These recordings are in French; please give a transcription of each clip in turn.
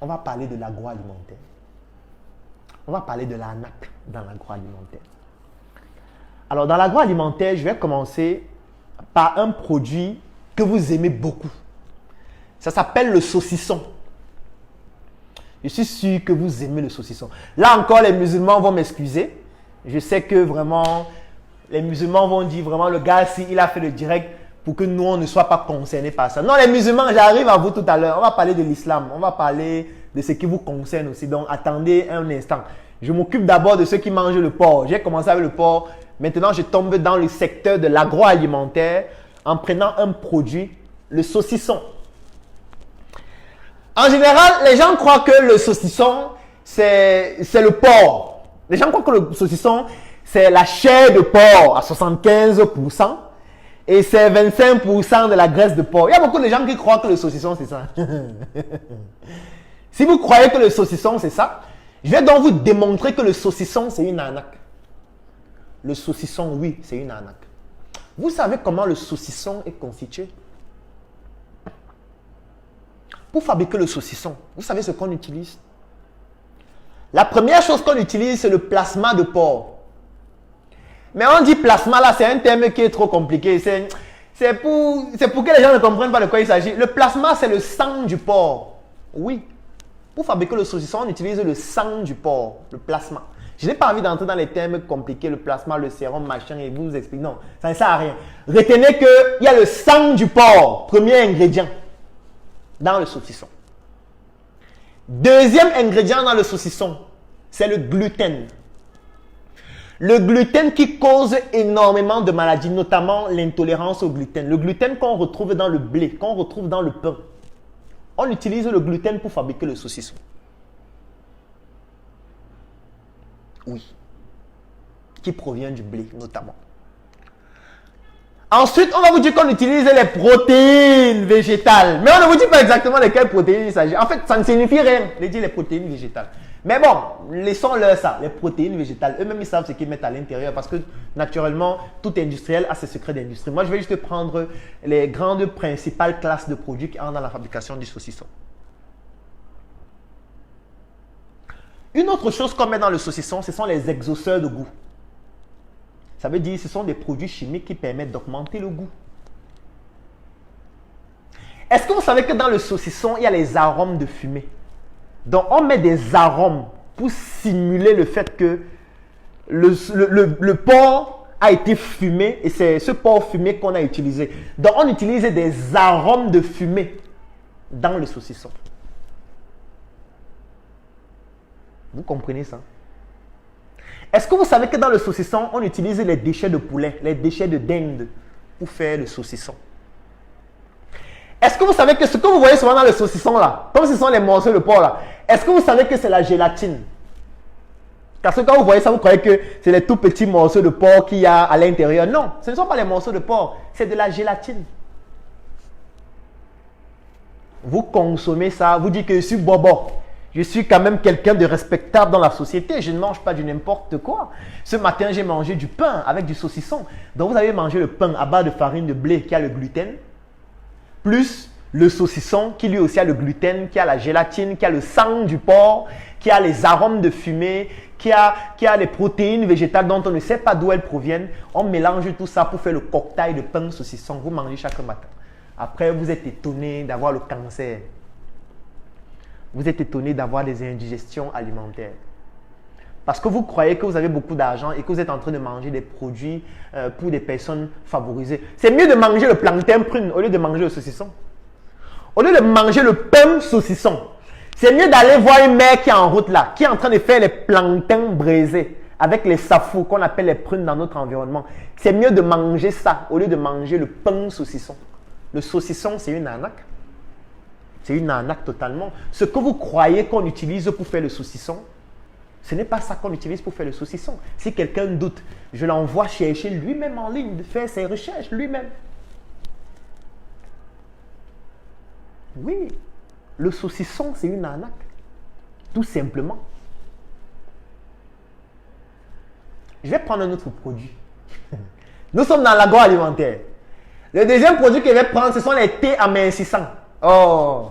On va parler de l'agroalimentaire. On va parler de l'arnaque dans l'agroalimentaire. Alors, dans l'agroalimentaire, je vais commencer par un produit que vous aimez beaucoup. Ça s'appelle le saucisson. Je suis sûr que vous aimez le saucisson. Là encore, les musulmans vont m'excuser. Je sais que vraiment, les musulmans vont dire vraiment, le gars, il a fait le direct pour que nous, on ne soit pas concernés par ça. Non, les musulmans, j'arrive à vous tout à l'heure. On va parler de l'islam. On va parler de ce qui vous concerne aussi. Donc, attendez un instant. Je m'occupe d'abord de ceux qui mangent le porc. J'ai commencé avec le porc. Maintenant, je tombe dans le secteur de l'agroalimentaire en prenant un produit, le saucisson. En général, les gens croient que le saucisson, c'est le porc. Les gens croient que le saucisson, c'est la chair de porc à 75% et c'est 25% de la graisse de porc. Il y a beaucoup de gens qui croient que le saucisson, c'est ça. Si vous croyez que le saucisson, c'est ça, je vais donc vous démontrer que le saucisson, c'est une arnaque. Le saucisson, oui, c'est une arnaque. Vous savez comment le saucisson est constitué? Pour fabriquer le saucisson, vous savez ce qu'on utilise? La première chose qu'on utilise, c'est le plasma de porc. Mais on dit plasma, là, c'est un terme qui est trop compliqué. C'est pour que les gens ne comprennent pas de quoi il s'agit. Le plasma, c'est le sang du porc. Oui. Pour fabriquer le saucisson, on utilise le sang du porc, le plasma. Je n'ai pas envie d'entrer dans les termes compliqués, le plasma, le sérum, machin, et vous expliquer. Non, ça ne sert à rien. Retenez qu'il y a le sang du porc, premier ingrédient dans le saucisson. Deuxième ingrédient dans le saucisson, c'est le gluten. Le gluten qui cause énormément de maladies, notamment l'intolérance au gluten. Le gluten qu'on retrouve dans le blé, qu'on retrouve dans le pain. On utilise le gluten pour fabriquer le saucisson. Oui. Qui provient du blé, notamment. Ensuite, on va vous dire qu'on utilise les protéines végétales. Mais on ne vous dit pas exactement lesquelles protéines il s'agit. En fait, ça ne signifie rien de dire les protéines végétales. Mais bon, laissons-leur ça, les protéines végétales. Eux-mêmes, ils savent ce qu'ils mettent à l'intérieur parce que, naturellement, tout industriel a ses secrets d'industrie. Moi, je vais juste prendre les grandes principales classes de produits qui entrent dans la fabrication du saucisson. Une autre chose qu'on met dans le saucisson, ce sont les exhausteurs de goût. Ça veut dire que ce sont des produits chimiques qui permettent d'augmenter le goût. Est-ce que vous savez que dans le saucisson, il y a les arômes de fumée? Donc, on met des arômes pour simuler le fait que le porc a été fumé et c'est ce porc fumé qu'on a utilisé. Donc, on utilise des arômes de fumée dans le saucisson. Vous comprenez ça? Est-ce que vous savez que dans le saucisson, on utilise les déchets de poulet, les déchets de dinde pour faire le saucisson? Est-ce que vous savez que ce que vous voyez souvent dans le saucisson là, comme ce sont les morceaux de porc là, est-ce que vous savez que c'est la gélatine? Parce que quand vous voyez ça, vous croyez que c'est les tout petits morceaux de porc qu'il y a à l'intérieur. Non, ce ne sont pas les morceaux de porc, c'est de la gélatine. Vous consommez ça, vous dites que je suis bobo. Je suis quand même quelqu'un de respectable dans la société. Je ne mange pas du n'importe quoi. Ce matin, j'ai mangé du pain avec du saucisson. Donc, vous avez mangé le pain à base de farine de blé qui a le gluten, plus le saucisson qui lui aussi a le gluten, qui a la gélatine, qui a le sang du porc, qui a les arômes de fumée, qui a les protéines végétales dont on ne sait pas d'où elles proviennent. On mélange tout ça pour faire le cocktail de pain saucisson. Vous mangez chaque matin. Après, vous êtes étonné d'avoir le cancer. Vous êtes étonné d'avoir des indigestions alimentaires. Parce que vous croyez que vous avez beaucoup d'argent et que vous êtes en train de manger des produits pour des personnes favorisées. C'est mieux de manger le plantain prune au lieu de manger le saucisson. Au lieu de manger le pain saucisson, c'est mieux d'aller voir une mère qui est en route là, qui est en train de faire les plantains braisés avec les safous qu'on appelle les prunes dans notre environnement. C'est mieux de manger ça au lieu de manger le pain saucisson. Le saucisson, c'est une arnaque. C'est une arnaque totalement. Ce que vous croyez qu'on utilise pour faire le saucisson, ce n'est pas ça qu'on utilise pour faire le saucisson. Si quelqu'un doute, je l'envoie chercher lui-même en ligne, de faire ses recherches lui-même. Oui, le saucisson, c'est une arnaque. Tout simplement. Je vais prendre un autre produit. Nous sommes dans l'agroalimentaire. Le deuxième produit que je vais prendre, ce sont les thés amincissants. Oh,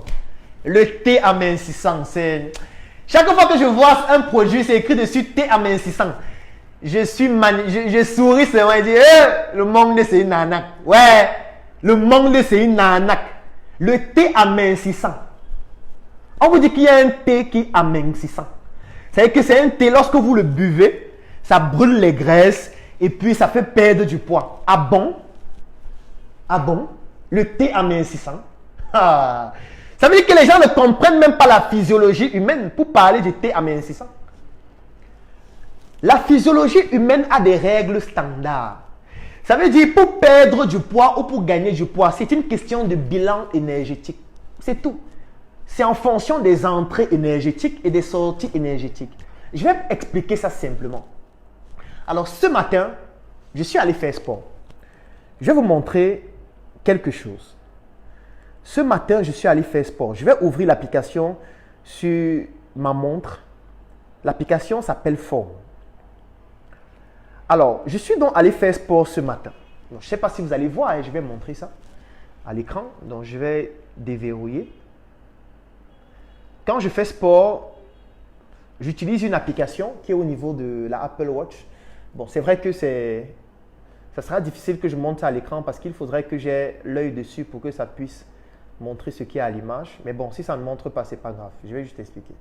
Le thé amincissant, c'est... Chaque fois que je vois un produit, c'est écrit dessus thé amincissant. Je souris seulement et dis, le monde c'est une arnaque. Ouais, le monde c'est une arnaque. Le thé amincissant. On vous dit qu'il y a un thé qui est amincissant. C'est-à-dire que c'est un thé, lorsque vous le buvez, ça brûle les graisses et puis ça fait perdre du poids. Ah bon? Ah bon? Le thé amincissant. Ah. Ça veut dire que les gens ne comprennent même pas la physiologie humaine pour parler du thé amincissant. La physiologie humaine a des règles standards. Ça veut dire pour perdre du poids ou pour gagner du poids, c'est une question de bilan énergétique. C'est tout. C'est en fonction des entrées énergétiques et des sorties énergétiques. Je vais expliquer ça simplement. Alors ce matin, je suis allé faire sport. Je vais vous montrer quelque chose. Ce matin, je suis allé faire sport. Je vais ouvrir l'application sur ma montre. L'application s'appelle Form. Alors, je suis donc allé faire sport ce matin. Donc, je ne sais pas si vous allez voir, je vais montrer ça à l'écran. Donc, je vais déverrouiller. Quand je fais sport, j'utilise une application qui est au niveau de la Apple Watch. Bon, c'est vrai que ça sera difficile que je monte ça à l'écran parce qu'il faudrait que j'ai l'œil dessus pour que ça puisse montrer ce qui est à l'image. Mais bon, si ça ne montre pas, ce n'est pas grave. Je vais juste expliquer.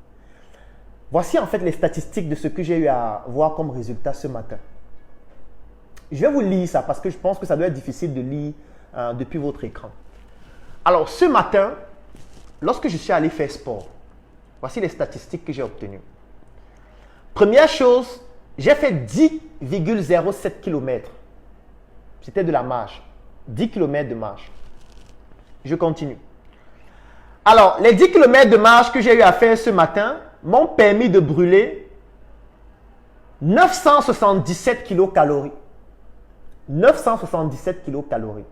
Voici en fait les statistiques de ce que j'ai eu à voir comme résultat ce matin. Je vais vous lire ça parce que je pense que ça doit être difficile de lire depuis votre écran. Alors, ce matin, lorsque je suis allé faire sport, voici les statistiques que j'ai obtenues. Première chose, j'ai fait 10,07 km. C'était de la marche. 10 km de marche. Je continue. Alors, les 10 km de marche que j'ai eu à faire ce matin m'ont permis de brûler 977 kilocalories. 977 kilocalories.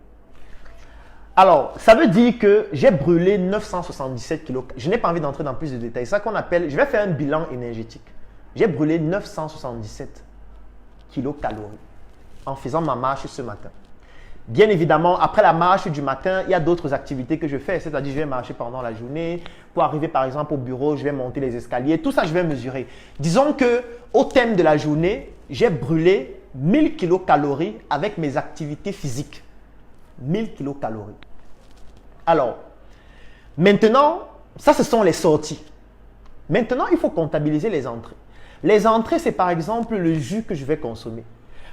Alors, ça veut dire que j'ai brûlé 977 kilocalories. Je n'ai pas envie d'entrer dans plus de détails. C'est ça qu'on appelle, je vais faire un bilan énergétique. J'ai brûlé 977 kilocalories en faisant ma marche ce matin. Bien évidemment, après la marche du matin, il y a d'autres activités que je fais. C'est-à-dire, je vais marcher pendant la journée. Pour arriver, par exemple, au bureau, je vais monter les escaliers. Tout ça, je vais mesurer. Disons qu'au thème de la journée, j'ai brûlé 1000 kilocalories avec mes activités physiques. 1000 kilocalories. Alors, maintenant, ça, ce sont les sorties. Maintenant, il faut comptabiliser les entrées. Les entrées, c'est par exemple le jus que je vais consommer.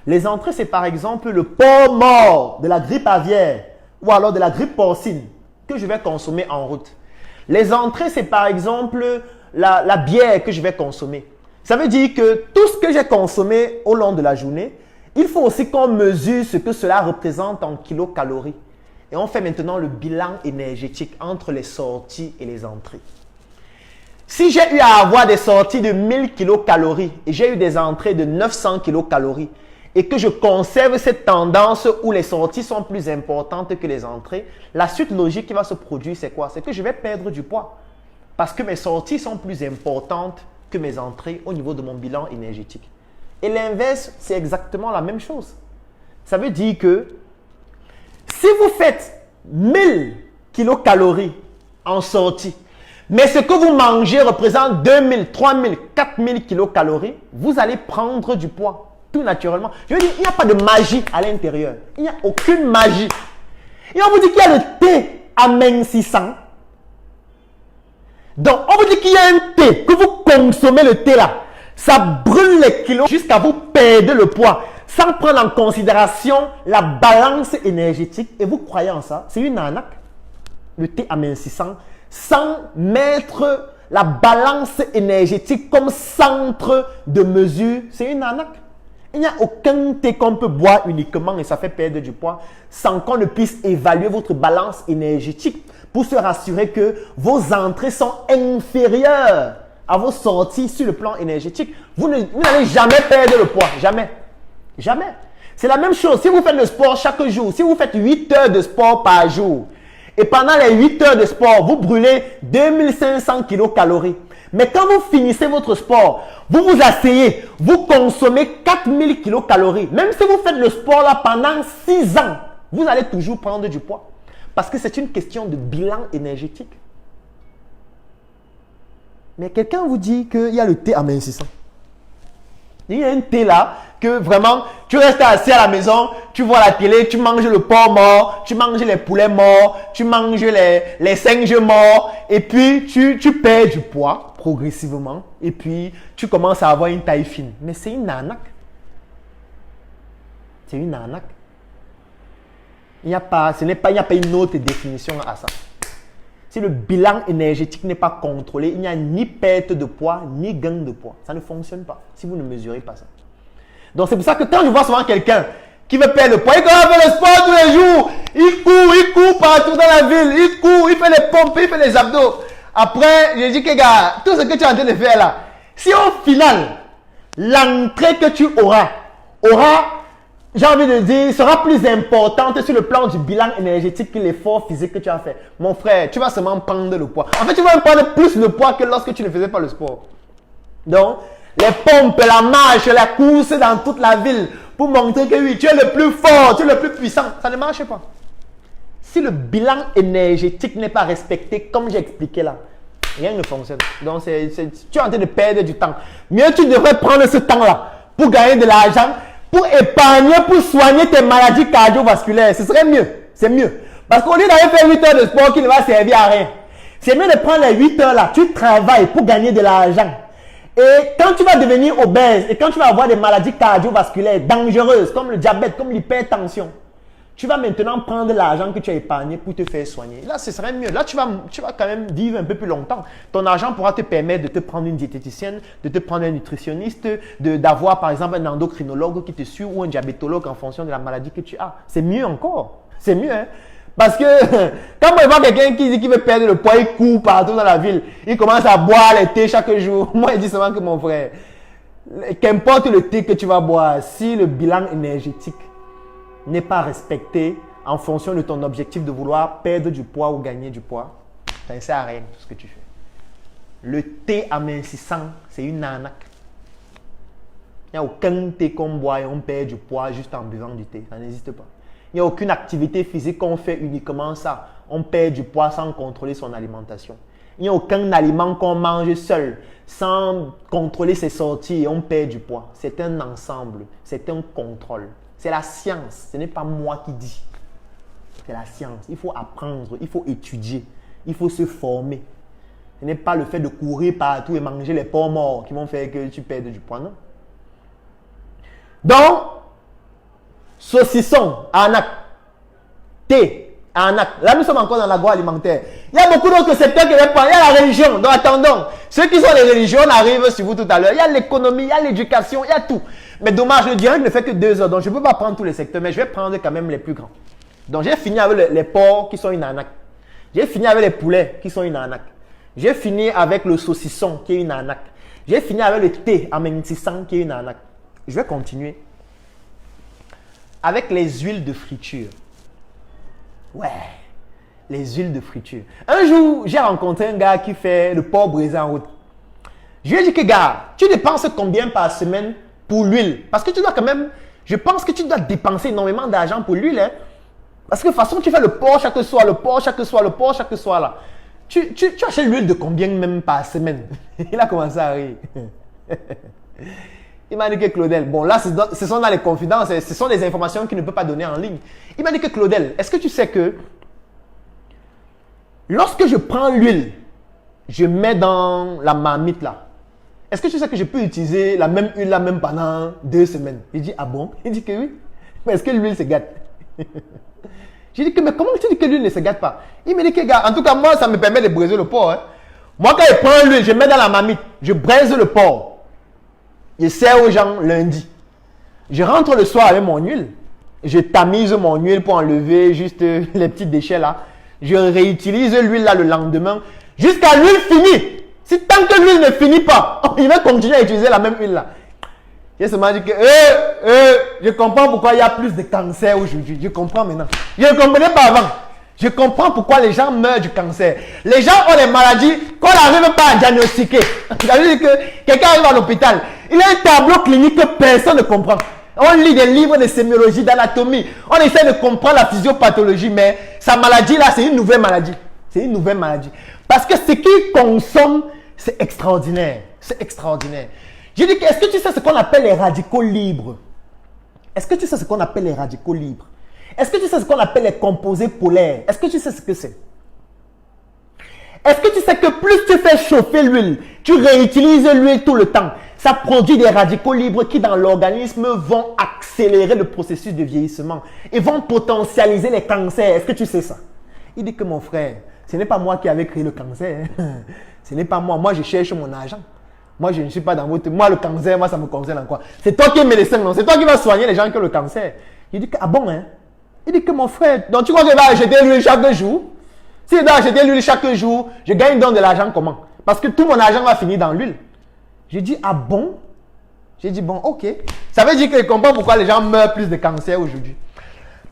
Les entrées, c'est par exemple le porc mort de la grippe aviaire ou alors de la grippe porcine que je vais consommer en route. Les entrées, c'est par exemple la bière que je vais consommer. Ça veut dire que tout ce que j'ai consommé au long de la journée, il faut aussi qu'on mesure ce que cela représente en kilocalories. Et on fait maintenant le bilan énergétique entre les sorties et les entrées. Si j'ai eu à avoir des sorties de 1000 kilocalories et j'ai eu des entrées de 900 kilocalories, et que je conserve cette tendance où les sorties sont plus importantes que les entrées, la suite logique qui va se produire, c'est quoi? C'est que je vais perdre du poids. Parce que mes sorties sont plus importantes que mes entrées au niveau de mon bilan énergétique. Et l'inverse, c'est exactement la même chose. Ça veut dire que si vous faites 1000 kilocalories en sortie, mais ce que vous mangez représente 2000, 3000, 4000 kilocalories, vous allez prendre du poids. Tout naturellement. Je veux dire, il n'y a pas de magie à l'intérieur. Il n'y a aucune magie. Et on vous dit qu'il y a le thé amincissant. Donc, on vous dit qu'il y a un thé, que vous consommez le thé là. Ça brûle les kilos jusqu'à vous perdre le poids. Sans prendre en considération la balance énergétique. Et vous croyez en ça? C'est une arnaque. Le thé amincissant. Sans mettre la balance énergétique comme centre de mesure. C'est une arnaque. Il n'y a aucun thé qu'on peut boire uniquement et ça fait perdre du poids sans qu'on ne puisse évaluer votre balance énergétique pour se rassurer que vos entrées sont inférieures à vos sorties sur le plan énergétique. Vous n'allez jamais perdre le poids. Jamais. Jamais. C'est la même chose. Si vous faites le sport chaque jour, si vous faites 8 heures de sport par jour et pendant les 8 heures de sport, vous brûlez 2500 kilocalories. Mais quand vous finissez votre sport, vous vous asseyez, vous consommez 4000 kilocalories. Même si vous faites le sport là pendant 6 ans, vous allez toujours prendre du poids. Parce que c'est une question de bilan énergétique. Mais quelqu'un vous dit qu'il y a le thé amincissant. Il y a un thé là que vraiment, tu restes assis à la maison, tu vois la télé, tu manges le porc mort, tu manges les poulets morts, tu manges les singes morts, et puis tu perds du poids progressivement, et puis tu commences à avoir une taille fine. Mais c'est une arnaque. C'est une arnaque. Il n'y a pas une autre définition à ça. Si le bilan énergétique n'est pas contrôlé, il n'y a ni perte de poids, ni gain de poids. Ça ne fonctionne pas si vous ne mesurez pas ça. Donc c'est pour ça que quand je vois souvent quelqu'un qui veut perdre le poids, il commence à faire le sport tous les jours, il court partout dans la ville, il court, il fait les pompes, il fait les abdos. Après, je dis que gars, tout ce que tu es en train de faire là, si au final, l'entrée que tu auras, j'ai envie de dire, sera plus importante sur le plan du bilan énergétique que l'effort physique que tu as fait. Mon frère, tu vas seulement prendre le poids. En fait, tu vas prendre plus de poids que lorsque tu ne faisais pas le sport. Donc, les pompes, la marche, la course dans toute la ville pour montrer que oui, tu es le plus fort, tu es le plus puissant, ça ne marche pas. Si le bilan énergétique n'est pas respecté, comme j'ai expliqué là, rien ne fonctionne. Donc, tu es en train de perdre du temps. Mieux, tu devrais prendre ce temps-là pour gagner de l'argent, pour épargner, pour soigner tes maladies cardiovasculaires. Ce serait mieux. C'est mieux. Parce qu'au lieu d'aller faire 8 heures de sport qui ne va servir à rien, c'est mieux de prendre les 8 heures là. Tu travailles pour gagner de l'argent. Et quand tu vas devenir obèse et quand tu vas avoir des maladies cardiovasculaires dangereuses comme le diabète, comme l'hypertension, tu vas maintenant prendre l'argent que tu as épargné pour te faire soigner. Là, ce serait mieux. Là, tu vas quand même vivre un peu plus longtemps. Ton argent pourra te permettre de te prendre une diététicienne, de te prendre un nutritionniste, d'avoir par exemple un endocrinologue qui te suit ou un diabétologue en fonction de la maladie que tu as. C'est mieux encore. C'est mieux, hein? Parce que quand on voit quelqu'un qui dit qu'il veut perdre le poids, il court partout dans la ville. Il commence à boire les thés chaque jour. Moi, je dis seulement que mon frère, qu'importe le thé que tu vas boire, si le bilan énergétique n'est pas respecté en fonction de ton objectif de vouloir perdre du poids ou gagner du poids, ça ne sert à rien tout ce que tu fais. Le thé amincissant, c'est une arnaque. Il n'y a aucun thé qu'on boit et on perd du poids juste en buvant du thé. Ça n'existe pas. Il n'y a aucune activité physique qu'on fait uniquement ça. On perd du poids sans contrôler son alimentation. Il n'y a aucun aliment qu'on mange seul sans contrôler ses sorties et on perd du poids. C'est un ensemble, c'est un contrôle. C'est la science, ce n'est pas moi qui dis. C'est la science. Il faut apprendre, il faut étudier, il faut se former. Ce n'est pas le fait de courir partout et manger les porcs morts qui vont faire que tu perdes du poids, non? Donc, saucisson, arnaque, thé, arnaque. Là, nous sommes encore dans l'agroalimentaire. Il y a beaucoup d'autres secteurs qui répondent. Il y a la religion. Donc, attendons. Ceux qui sont les religions, on arrive sur vous tout à l'heure. Il y a l'économie, il y a l'éducation, il y a tout. Mais dommage, le direct ne fait que 2 heures. Donc, je ne peux pas prendre tous les secteurs, mais je vais prendre quand même les plus grands. Donc, j'ai fini avec les porcs qui sont une arnaque. J'ai fini avec les poulets qui sont une arnaque. J'ai fini avec le saucisson qui est une arnaque. J'ai fini avec le thé amincissant qui est une arnaque. Je vais continuer. Avec les huiles de friture. Ouais, les huiles de friture. Un jour, j'ai rencontré un gars qui fait le porc braisé en route. Je lui ai dit que gars, tu dépenses combien par semaine pour l'huile? Parce que tu dois quand même, je pense que tu dois dépenser énormément d'argent pour l'huile. Hein? Parce que de toute façon, tu fais le porc chaque soir, le porc chaque soir, le porc chaque soir là. Tu achètes l'huile de combien même par semaine? Il a commencé à rire. Il m'a dit que Claudel, bon là, ce sont dans les confidences, ce sont des informations qu'il ne peut pas donner en ligne. Il m'a dit que Claudel, est-ce que tu sais que lorsque je prends l'huile, je mets dans la marmite là, est-ce que tu sais que je peux utiliser la même huile là même pendant 2 semaines? Il dit, ah bon? Il dit que oui. Mais est-ce que l'huile se gâte? J'ai dit que, mais comment tu dis que l'huile ne se gâte pas? Il me dit que, gars, en tout cas, moi, ça me permet de braiser le porc. Hein. Moi, quand je prends l'huile, je mets dans la marmite, je braise le porc. Je sers aux gens lundi. Je rentre le soir avec mon huile. Je tamise mon huile pour enlever juste les petits déchets là. Je réutilise l'huile là le lendemain jusqu'à l'huile finie. Si tant que l'huile ne finit pas, il va continuer à utiliser la même huile là. J'ai seulement dit que je comprends pourquoi il y a plus de cancer aujourd'hui. Je comprends maintenant. Je ne comprenais pas avant. Je comprends pourquoi les gens meurent du cancer. Les gens ont des maladies qu'on n'arrive pas à diagnostiquer. C'est-à-dire que quelqu'un arrive à l'hôpital, il a un tableau clinique que personne ne comprend. On lit des livres de sémiologie, d'anatomie. On essaie de comprendre la physiopathologie, mais sa maladie là, c'est une nouvelle maladie. C'est une nouvelle maladie. Parce que ce qu'il consomme, C'est extraordinaire. C'est extraordinaire. J'ai dit, est-ce que tu sais ce qu'on appelle les radicaux libres? Est-ce que tu sais ce qu'on appelle les radicaux libres? Est-ce que tu sais ce qu'on appelle les composés polaires? Est-ce que tu sais ce que c'est? Est-ce que tu sais que plus tu fais chauffer l'huile, tu réutilises l'huile tout le temps, ça produit des radicaux libres qui dans l'organisme vont accélérer le processus de vieillissement et vont potentialiser les cancers. Est-ce que tu sais ça? Il dit que mon frère, ce n'est pas moi qui avais créé le cancer. Ce n'est pas moi. Moi, je cherche mon argent. Moi, je ne suis pas dans votre... Moi, le cancer, moi, ça me concerne en quoi? C'est toi qui es médecin, non? C'est toi qui vas soigner les gens qui ont le cancer. Il dit que, ah bon, hein? Il dit que mon frère, donc tu crois qu'il va acheter l'huile chaque jour? S'il doit acheter l'huile chaque jour, je gagne donc de l'argent comment? Parce que tout mon argent va finir dans l'huile. J'ai dit, ah bon? J'ai dit, bon, ok. Ça veut dire qu'il comprend pourquoi les gens meurent plus de cancer aujourd'hui.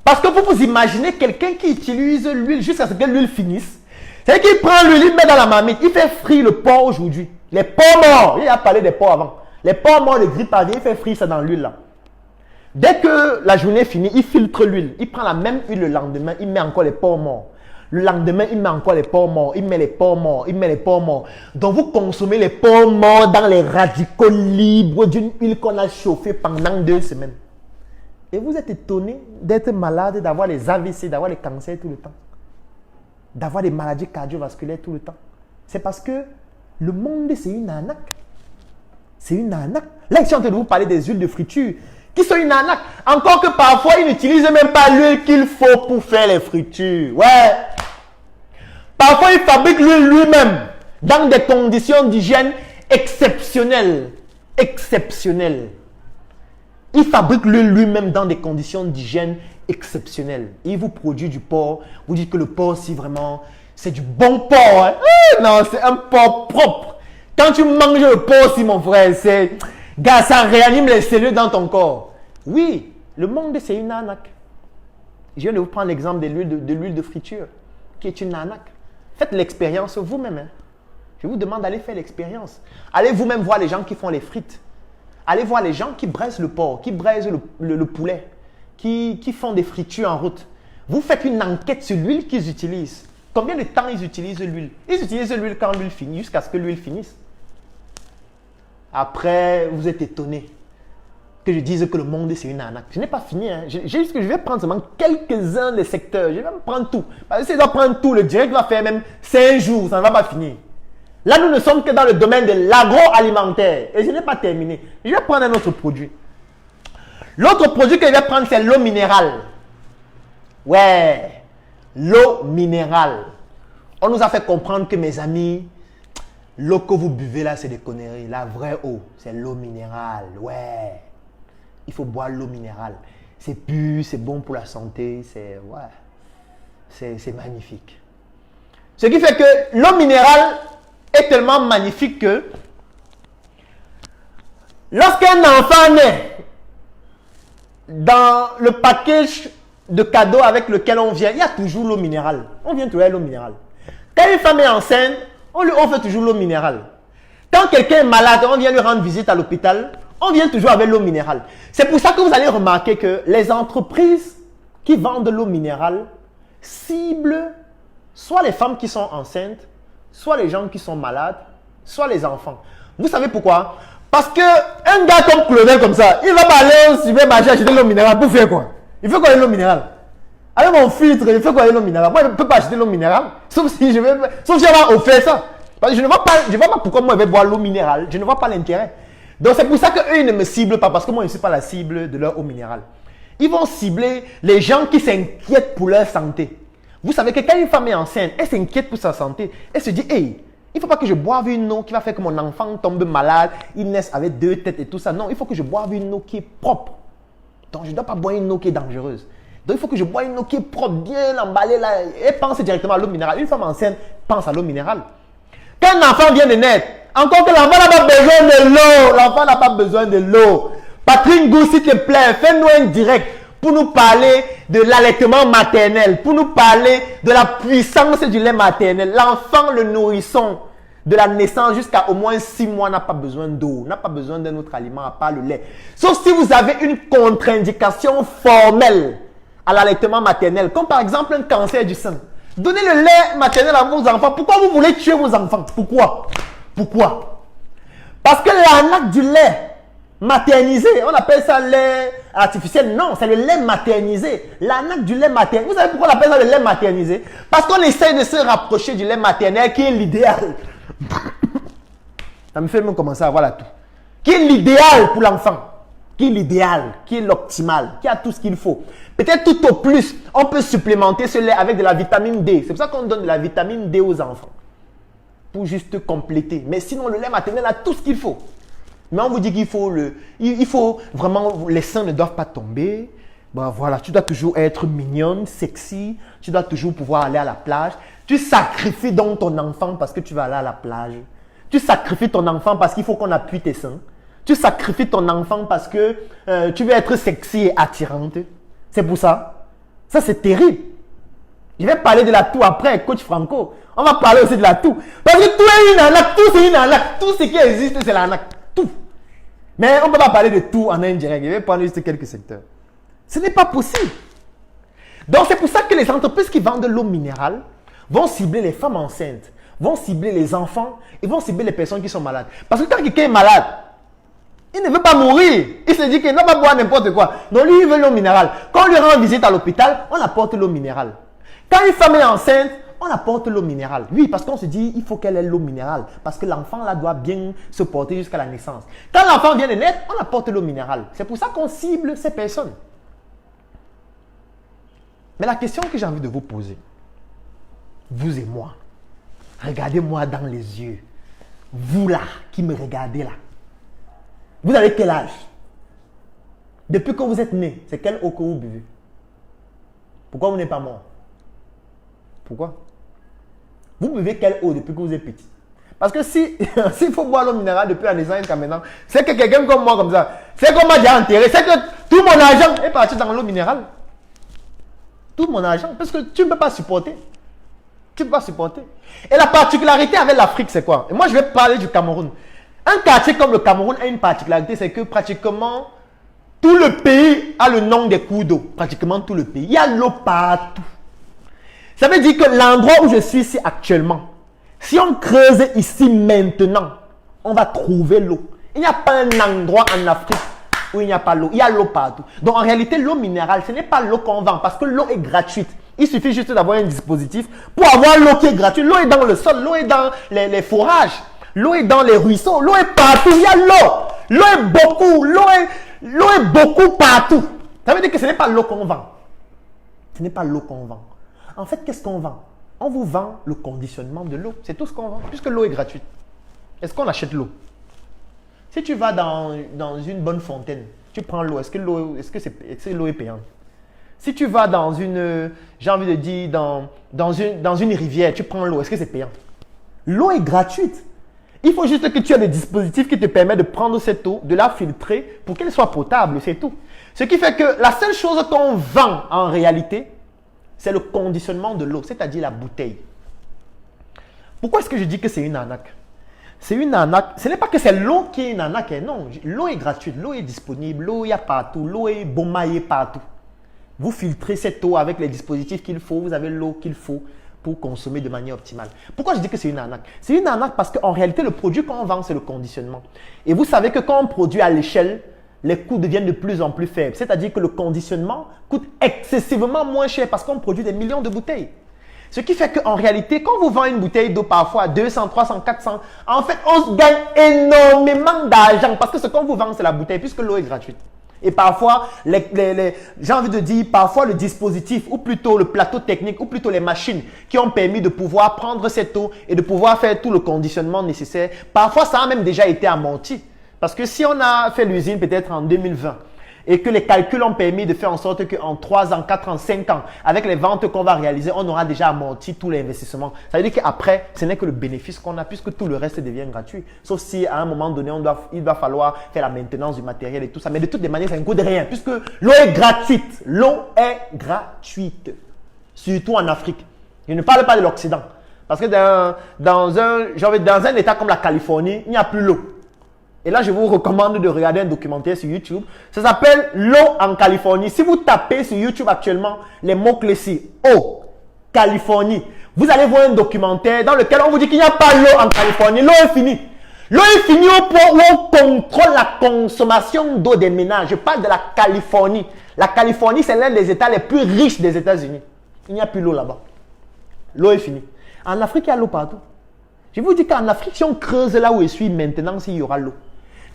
Parce que vous imaginez quelqu'un qui utilise l'huile jusqu'à ce que l'huile finisse. C'est qu'il prend l'huile, il met dans la marmite, il fait frire le porc aujourd'hui. Les porcs morts, il a parlé des porcs avant. Les porcs morts de grippe aviaire, il fait frire ça dans l'huile là. Dès que la journée est finie, il filtre l'huile. Il prend la même huile le lendemain, il met encore les porcs morts. Le lendemain, il met encore les porcs morts, il met les porcs morts, il met les porcs morts. Donc vous consommez les porcs morts dans les radicaux libres d'une huile qu'on a chauffée pendant 2 semaines. Et vous êtes étonné d'être malade, d'avoir les AVC, d'avoir les cancers tout le temps. D'avoir des maladies cardiovasculaires tout le temps. C'est parce que le monde, c'est une arnaque. C'est une arnaque. Là, je suis en train de vous parler des huiles de friture qui sont une arnaque. Encore que parfois, ils n'utilisent même pas l'huile qu'il faut pour faire les fritures. Ouais. Parfois, ils fabriquent l'huile lui-même dans des conditions d'hygiène exceptionnelles. Exceptionnelles. Il fabrique l'huile lui-même dans des conditions d'hygiène exceptionnelles. Il vous produit du porc. Vous dites que le porc, si vraiment, c'est du bon porc. Hein? Non, c'est un porc propre. Quand tu manges le porc, si mon frère, c'est... Gars, ça réanime les cellules dans ton corps. Oui, le monde, c'est une arnaque. Je viens de vous prendre l'exemple de l'huile de friture, qui est une arnaque. Faites l'expérience vous-même. Hein. Je vous demande d'aller faire l'expérience. Allez vous-même voir les gens qui font les frites. Allez voir les gens qui braisent le porc, qui braisent le poulet, qui font des fritures en route. Vous faites une enquête sur l'huile qu'ils utilisent. Combien de temps ils utilisent l'huile? Ils utilisent l'huile quand l'huile finit, jusqu'à ce que l'huile finisse. Après, vous êtes étonné que je dise que le monde, c'est une arnaque. Je n'ai pas fini. Hein. J'ai juste que je vais prendre seulement quelques-uns des secteurs. Je vais même prendre tout. Parce que si je dois prendre tout, le direct va faire même 5 jours. Ça ne va pas finir. Là, nous ne sommes que dans le domaine de l'agroalimentaire. Et je n'ai pas terminé. Je vais prendre un autre produit. L'autre produit que je vais prendre, c'est l'eau minérale. Ouais. L'eau minérale. On nous a fait comprendre que, mes amis, l'eau que vous buvez là, c'est des conneries. La vraie eau, c'est l'eau minérale. Ouais. Il faut boire l'eau minérale. C'est pur, c'est bon pour la santé. C'est ouais. C'est magnifique. Ce qui fait que l'eau minérale est tellement magnifique que lorsqu'un enfant naît, dans le package de cadeaux avec lequel on vient, il y a toujours l'eau minérale. On vient trouver l'eau minérale. Quand une femme est enceinte, on lui offre toujours l'eau minérale. Quand quelqu'un est malade, on vient lui rendre visite à l'hôpital, on vient toujours avec l'eau minérale. C'est pour ça que vous allez remarquer que les entreprises qui vendent l'eau minérale ciblent soit les femmes qui sont enceintes, soit les gens qui sont malades, soit les enfants. Vous savez pourquoi? Parce qu'un gars comme Claudel comme ça, il va pas aller au supermarché acheter de l'eau minérale pour faire quoi? Il fait quoi de l'eau minérale? Avec mon filtre, il fait quoi de l'eau minérale? Moi, je ne peux pas acheter de l'eau minérale, sauf si je vais avoir offert ça. Parce que je ne vois pas pourquoi moi je vais boire l'eau minérale. Je ne vois pas l'intérêt. Donc c'est pour ça qu'eux, ils ne me ciblent pas, parce que moi, je ne suis pas la cible de leur eau minérale. Ils vont cibler les gens qui s'inquiètent pour leur santé. Vous savez que quand une femme est enceinte, elle s'inquiète pour sa santé. Elle se dit, hey, il ne faut pas que je boive une eau qui va faire que mon enfant tombe malade, il naisse avec 2 têtes et tout ça. Non, il faut que je boive une eau qui est propre. Donc je ne dois pas boire une eau qui est dangereuse. Donc il faut que je boive une eau qui est propre, bien emballée là. Elle pense directement à l'eau minérale. Une femme enceinte pense à l'eau minérale. Quand un enfant vient de naître, encore que l'enfant n'a pas besoin de l'eau. L'enfant n'a pas besoin de l'eau. Patrick Gou, s'il te plaît, fais-nous un direct pour nous parler de l'allaitement maternel, pour nous parler de la puissance du lait maternel. L'enfant, le nourrisson, de la naissance jusqu'à au moins 6 mois, n'a pas besoin d'eau, n'a pas besoin d'un autre aliment à part le lait. Sauf si vous avez une contre-indication formelle à l'allaitement maternel, comme par exemple un cancer du sein. Donnez le lait maternel à vos enfants. Pourquoi vous voulez tuer vos enfants? Pourquoi? Pourquoi? Parce que l'arnaque du lait maternisé, on appelle ça lait artificiel. Non, c'est le lait maternisé. L'arnaque du lait maternisé. Vous savez pourquoi on appelle ça le lait maternisé? Parce qu'on essaie de se rapprocher du lait maternel qui est l'idéal. Ça me fait même commencer à voir là tout. Qui est l'idéal pour l'enfant? Qui est l'idéal? Qui est l'optimal? Qui a tout ce qu'il faut? Peut-être tout au plus, on peut supplémenter ce lait avec de la vitamine D. C'est pour ça qu'on donne de la vitamine D aux enfants. Pour juste compléter. Mais sinon, le lait maternel a tout ce qu'il faut. Mais on vous dit qu'il faut il faut vraiment, les seins ne doivent pas tomber. Bon, voilà, tu dois toujours être mignonne, sexy. Tu dois toujours pouvoir aller à la plage. Tu sacrifies donc ton enfant parce que tu vas aller à la plage. Tu sacrifies ton enfant parce qu'il faut qu'on appuie tes seins. Tu sacrifies ton enfant parce que tu veux être sexy et attirante. C'est pour ça. Ça, c'est terrible. Je vais parler de la toux après, coach Franco. On va parler aussi de la toux. Parce que tout est une arnaque. Tout, c'est une arnaque. Tout ce qui existe, c'est l'arnaque. Tout. Mais on ne peut pas parler de tout en indirect. Je vais prendre juste quelques secteurs. Ce n'est pas possible. Donc, c'est pour ça que les entreprises qui vendent de l'eau minérale vont cibler les femmes enceintes, vont cibler les enfants et vont cibler les personnes qui sont malades. Parce que quand quelqu'un est malade, il ne veut pas mourir. Il se dit qu'il ne va pas boire n'importe quoi. Donc, lui, il veut l'eau minérale. Quand on lui rend visite à l'hôpital, on apporte l'eau minérale. Quand une femme est enceinte, on apporte l'eau minérale. Oui, parce qu'on se dit, il faut qu'elle ait l'eau minérale. Parce que l'enfant, là, doit bien se porter jusqu'à la naissance. Quand l'enfant vient de naître, on apporte l'eau minérale. C'est pour ça qu'on cible ces personnes. Mais la question que j'ai envie de vous poser, vous et moi, regardez-moi dans les yeux. Vous là, qui me regardez là. Vous avez quel âge? Depuis que vous êtes né, c'est quelle eau que vous buvez? Pourquoi vous n'êtes pas mort? Pourquoi? Vous buvez quelle eau depuis que vous êtes petit? Parce que s'il faut boire l'eau minérale depuis la naissance jusqu'à maintenant, c'est que quelqu'un comme moi comme ça, c'est qu'on m'a déjà enterré, c'est que tout mon argent est parti dans l'eau minérale. Tout mon argent, parce que tu ne peux pas supporter. Tu ne peux pas supporter. Et la particularité avec l'Afrique, c'est quoi? Et moi, je vais parler du Cameroun. Un quartier comme le Cameroun a une particularité, c'est que pratiquement tout le pays a le nom des cours d'eau. Pratiquement tout le pays. Il y a l'eau partout. Ça veut dire que l'endroit où je suis ici actuellement, si on creuse ici maintenant, on va trouver l'eau. Il n'y a pas un endroit en Afrique où il n'y a pas l'eau. Il y a l'eau partout. Donc en réalité, l'eau minérale, ce n'est pas l'eau qu'on vend parce que l'eau est gratuite. Il suffit juste d'avoir un dispositif pour avoir l'eau qui est gratuite. L'eau est dans le sol, l'eau est dans les forages, l'eau est dans les ruisseaux, l'eau est partout. Il y a l'eau. L'eau est beaucoup, l'eau est beaucoup partout. Ça veut dire que ce n'est pas l'eau qu'on vend. Ce n'est pas l'eau qu'on vend. En fait, qu'est-ce qu'on vend? On vous vend le conditionnement de l'eau. C'est tout ce qu'on vend, puisque l'eau est gratuite. Est-ce qu'on achète l'eau? Si tu vas dans une bonne fontaine, tu prends l'eau. Est-ce que l'eau est payante? Si tu vas dans une, j'ai envie de dire, dans une rivière, tu prends l'eau. Est-ce que c'est payant? L'eau est gratuite. Il faut juste que tu aies des dispositifs qui te permettent de prendre cette eau, de la filtrer pour qu'elle soit potable, c'est tout. Ce qui fait que la seule chose qu'on vend en réalité, c'est le conditionnement de l'eau, c'est-à-dire la bouteille. Pourquoi est-ce que je dis que c'est une arnaque? C'est une arnaque. Ce n'est pas que c'est l'eau qui est une arnaque. Non, l'eau est gratuite, l'eau est disponible, l'eau il y a partout, l'eau est bombaillée partout. Vous filtrez cette eau avec les dispositifs qu'il faut, vous avez l'eau qu'il faut pour consommer de manière optimale. Pourquoi je dis que c'est une arnaque? C'est une arnaque parce qu'en réalité, le produit qu'on vend, c'est le conditionnement. Et vous savez que quand on produit à l'échelle, les coûts deviennent de plus en plus faibles. C'est-à-dire que le conditionnement coûte excessivement moins cher parce qu'on produit des millions de bouteilles. Ce qui fait qu'en réalité, quand vous vendez une bouteille d'eau parfois à 200, 300, 400, en fait, on gagne énormément d'argent parce que ce qu'on vous vend, c'est la bouteille puisque l'eau est gratuite. Et parfois, j'ai envie de dire, parfois le dispositif ou plutôt le plateau technique ou plutôt les machines qui ont permis de pouvoir prendre cette eau et de pouvoir faire tout le conditionnement nécessaire, parfois ça a même déjà été amorti. Parce que si on a fait l'usine peut-être en 2020 et que les calculs ont permis de faire en sorte qu'en 3 ans, 4 ans, 5 ans, avec les ventes qu'on va réaliser, on aura déjà amorti tous les investissements. Ça veut dire qu'après, ce n'est que le bénéfice qu'on a puisque tout le reste devient gratuit. Sauf si à un moment donné, il va falloir faire la maintenance du matériel et tout ça. Mais de toutes les manières, ça ne coûte rien puisque l'eau est gratuite. L'eau est gratuite. Surtout en Afrique. Je ne parle pas de l'Occident. Parce que dans un état comme la Californie, il n'y a plus l'eau. Et là, je vous recommande de regarder un documentaire sur YouTube. Ça s'appelle L'eau en Californie. Si vous tapez sur YouTube actuellement les mots-clés ci, eau, Californie, Vous allez voir un documentaire dans lequel on vous dit qu'il n'y a pas l'eau en Californie. L'eau est finie. L'eau est finie au point où on contrôle la consommation d'eau des ménages. Je parle de la Californie. La Californie, c'est l'un des États les plus riches des États-Unis. Il n'y a plus l'eau là-bas. L'eau est finie. En Afrique, il y a l'eau partout. Je vous dis qu'en Afrique, si on creuse là où je suis maintenant, il y aura l'eau.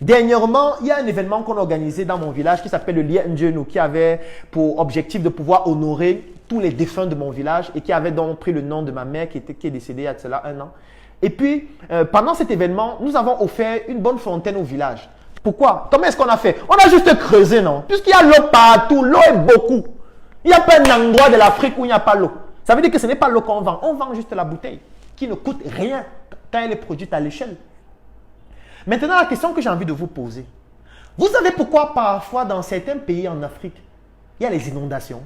Dernièrement, il y a un événement qu'on a organisé dans mon village qui s'appelle le Lia Njenu, qui avait pour objectif de pouvoir honorer tous les défunts de mon village et qui avait donc pris le nom de ma mère qui est décédée il y a de cela 1 an. Et puis, pendant cet événement, nous avons offert une bonne fontaine au village. Pourquoi? Comment est-ce qu'on a fait? On a juste creusé, non? Puisqu'il y a l'eau partout, l'eau est beaucoup. Il n'y a pas un endroit de l'Afrique où il n'y a pas l'eau. Ça veut dire que ce n'est pas l'eau qu'on vend. On vend juste la bouteille qui ne coûte rien quand elle est produite à l'échelle. Maintenant, la question que j'ai envie de vous poser. Vous savez pourquoi parfois dans certains pays en Afrique, il y a les inondations?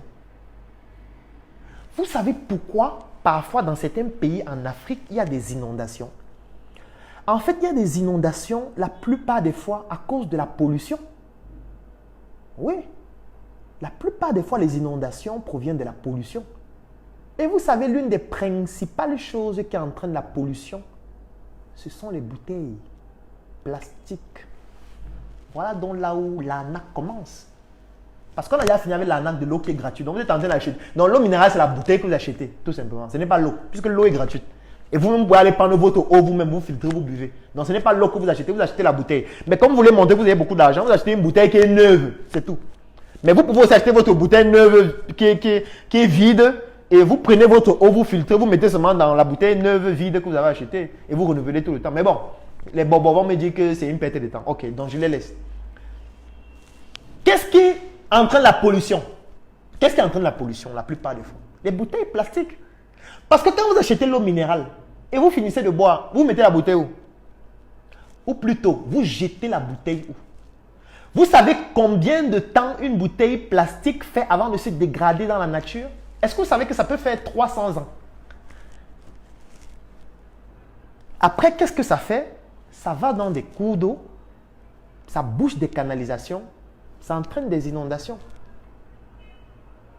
Vous savez pourquoi parfois dans certains pays en Afrique, il y a des inondations? En fait, il y a des inondations la plupart des fois à cause de la pollution. Oui. La plupart des fois, les inondations proviennent de la pollution. Et vous savez, l'une des principales choses qui entraînent la pollution, ce sont les bouteilles plastiques. Voilà donc là où l'arnaque commence. Parce qu'on a déjà fini avec l'arnaque de l'eau qui est gratuite. Donc vous êtes en train d'acheter. Donc l'eau minérale, c'est la bouteille que vous achetez, tout simplement. Ce n'est pas l'eau, puisque l'eau est gratuite. Et vous-même, vous pouvez aller prendre votre eau vous-même, vous filtrez, vous buvez. Donc ce n'est pas l'eau que vous achetez la bouteille. Mais comme vous voulez monter, vous avez beaucoup d'argent, vous achetez une bouteille qui est neuve, c'est tout. Mais vous pouvez aussi acheter votre bouteille neuve qui est vide. Et vous prenez votre eau, vous filtrez, vous mettez seulement dans la bouteille neuve, vide que vous avez achetée. Et vous renouvelez tout le temps. Mais bon, les bobos vont me dire que c'est une perte de temps. Ok, donc je les laisse. Qu'est-ce qui entraîne la pollution? Qu'est-ce qui entraîne la pollution la plupart des fois? Les bouteilles plastiques. Parce que quand vous achetez l'eau minérale et vous finissez de boire, vous mettez la bouteille où? Ou plutôt, vous jetez la bouteille où? Vous savez combien de temps une bouteille plastique fait avant de se dégrader dans la nature? Est-ce que vous savez que ça peut faire 300 ans? Après, qu'est-ce que ça fait? Ça va dans des cours d'eau, ça bouche des canalisations, ça entraîne des inondations.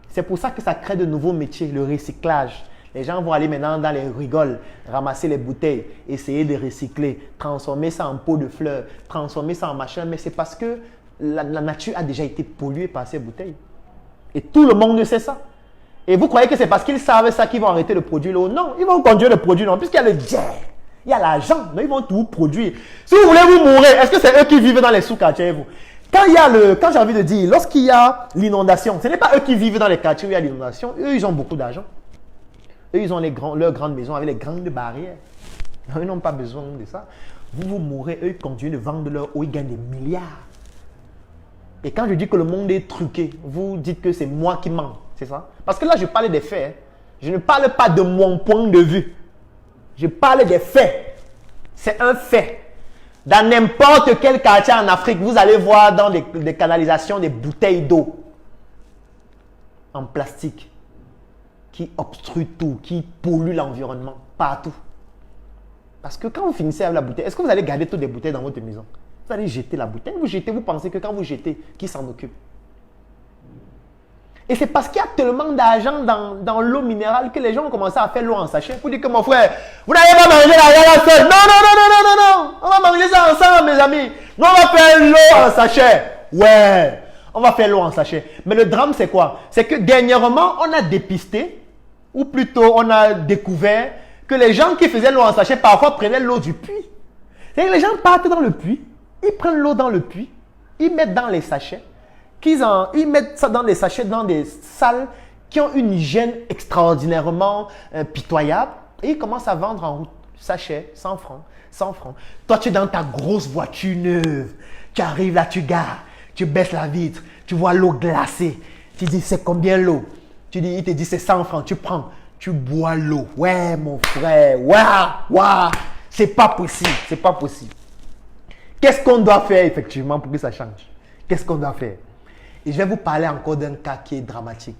C'est pour ça que ça crée de nouveaux métiers, le recyclage. Les gens vont aller maintenant dans les rigoles, ramasser les bouteilles, essayer de recycler, transformer ça en pot de fleurs, transformer ça en machin, mais c'est parce que la nature a déjà été polluée par ces bouteilles. Et tout le monde sait ça. Et vous croyez que c'est parce qu'ils savent ça qu'ils vont arrêter de produire l'eau? Non, ils vont continuer de produire l'eau, puisqu'il y a le jet, il y a l'argent, donc ils vont tout produire. Si vous voulez vous mourir, est-ce que c'est eux qui vivent dans les sous-quartiers, vous? Quand j'ai envie de dire, lorsqu'il y a l'inondation, ce n'est pas eux qui vivent dans les quartiers où il y a l'inondation, eux ils ont beaucoup d'argent. Eux ils ont leurs grandes maisons avec les grandes barrières. Eux n'ont pas besoin de ça. Vous mourrez, eux ils continuent de vendre leur eau, ils gagnent des milliards. Et quand je dis que le monde est truqué, vous dites que c'est moi qui mens. C'est ça? Parce que là, je parle des faits. Je ne parle pas de mon point de vue. Je parle des faits. C'est un fait. Dans n'importe quel quartier en Afrique, vous allez voir dans des canalisations des bouteilles d'eau en plastique qui obstruent tout, qui polluent l'environnement partout. Parce que quand vous finissez avec la bouteille, est-ce que vous allez garder toutes les bouteilles dans votre maison? Vous allez jeter la bouteille. Vous pensez que quand vous jetez, qui s'en occupe? Et c'est parce qu'il y a tellement d'argent dans l'eau minérale que les gens ont commencé à faire l'eau en sachet. Pour dire que mon frère, vous n'allez pas manger la seule. Non, non, non, non, non, non, non. On va manger ça ensemble, mes amis. Nous, on va faire l'eau en sachet. Ouais, on va faire l'eau en sachet. Mais le drame, c'est quoi? C'est que dernièrement, on a dépisté, ou plutôt on a découvert que les gens qui faisaient l'eau en sachet, parfois prenaient l'eau du puits. C'est-à-dire que les gens partent dans le puits, ils prennent l'eau dans le puits, ils mettent dans les sachets. Ils mettent ça dans des sachets, dans des salles qui ont une hygiène extraordinairement pitoyable. Et ils commencent à vendre en route. Sachet, 100 francs, 100 francs. Toi, tu es dans ta grosse voiture neuve. Tu arrives là, tu gares. Tu baisses la vitre. Tu vois l'eau glacée. Tu dis, c'est combien l'eau? Il te dit, c'est 100 francs. Tu prends. Tu bois l'eau. Ouais, mon frère. Waouh. C'est pas possible. C'est pas possible. Qu'est-ce qu'on doit faire effectivement pour que ça change? Qu'est-ce qu'on doit faire? Et je vais vous parler encore d'un cas qui est dramatique.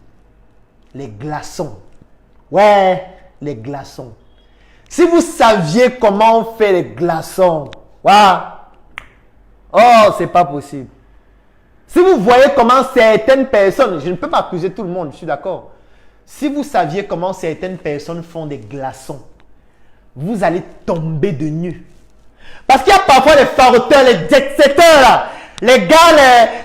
Les glaçons. Ouais, les glaçons. Si vous saviez comment on fait les glaçons, waouh! Oh, c'est pas possible. Si vous voyez comment certaines personnes, je ne peux pas accuser tout le monde, je suis d'accord. Si vous saviez comment certaines personnes font des glaçons, vous allez tomber de nu. Parce qu'il y a parfois les faroteurs, les jet-setters là, les gars,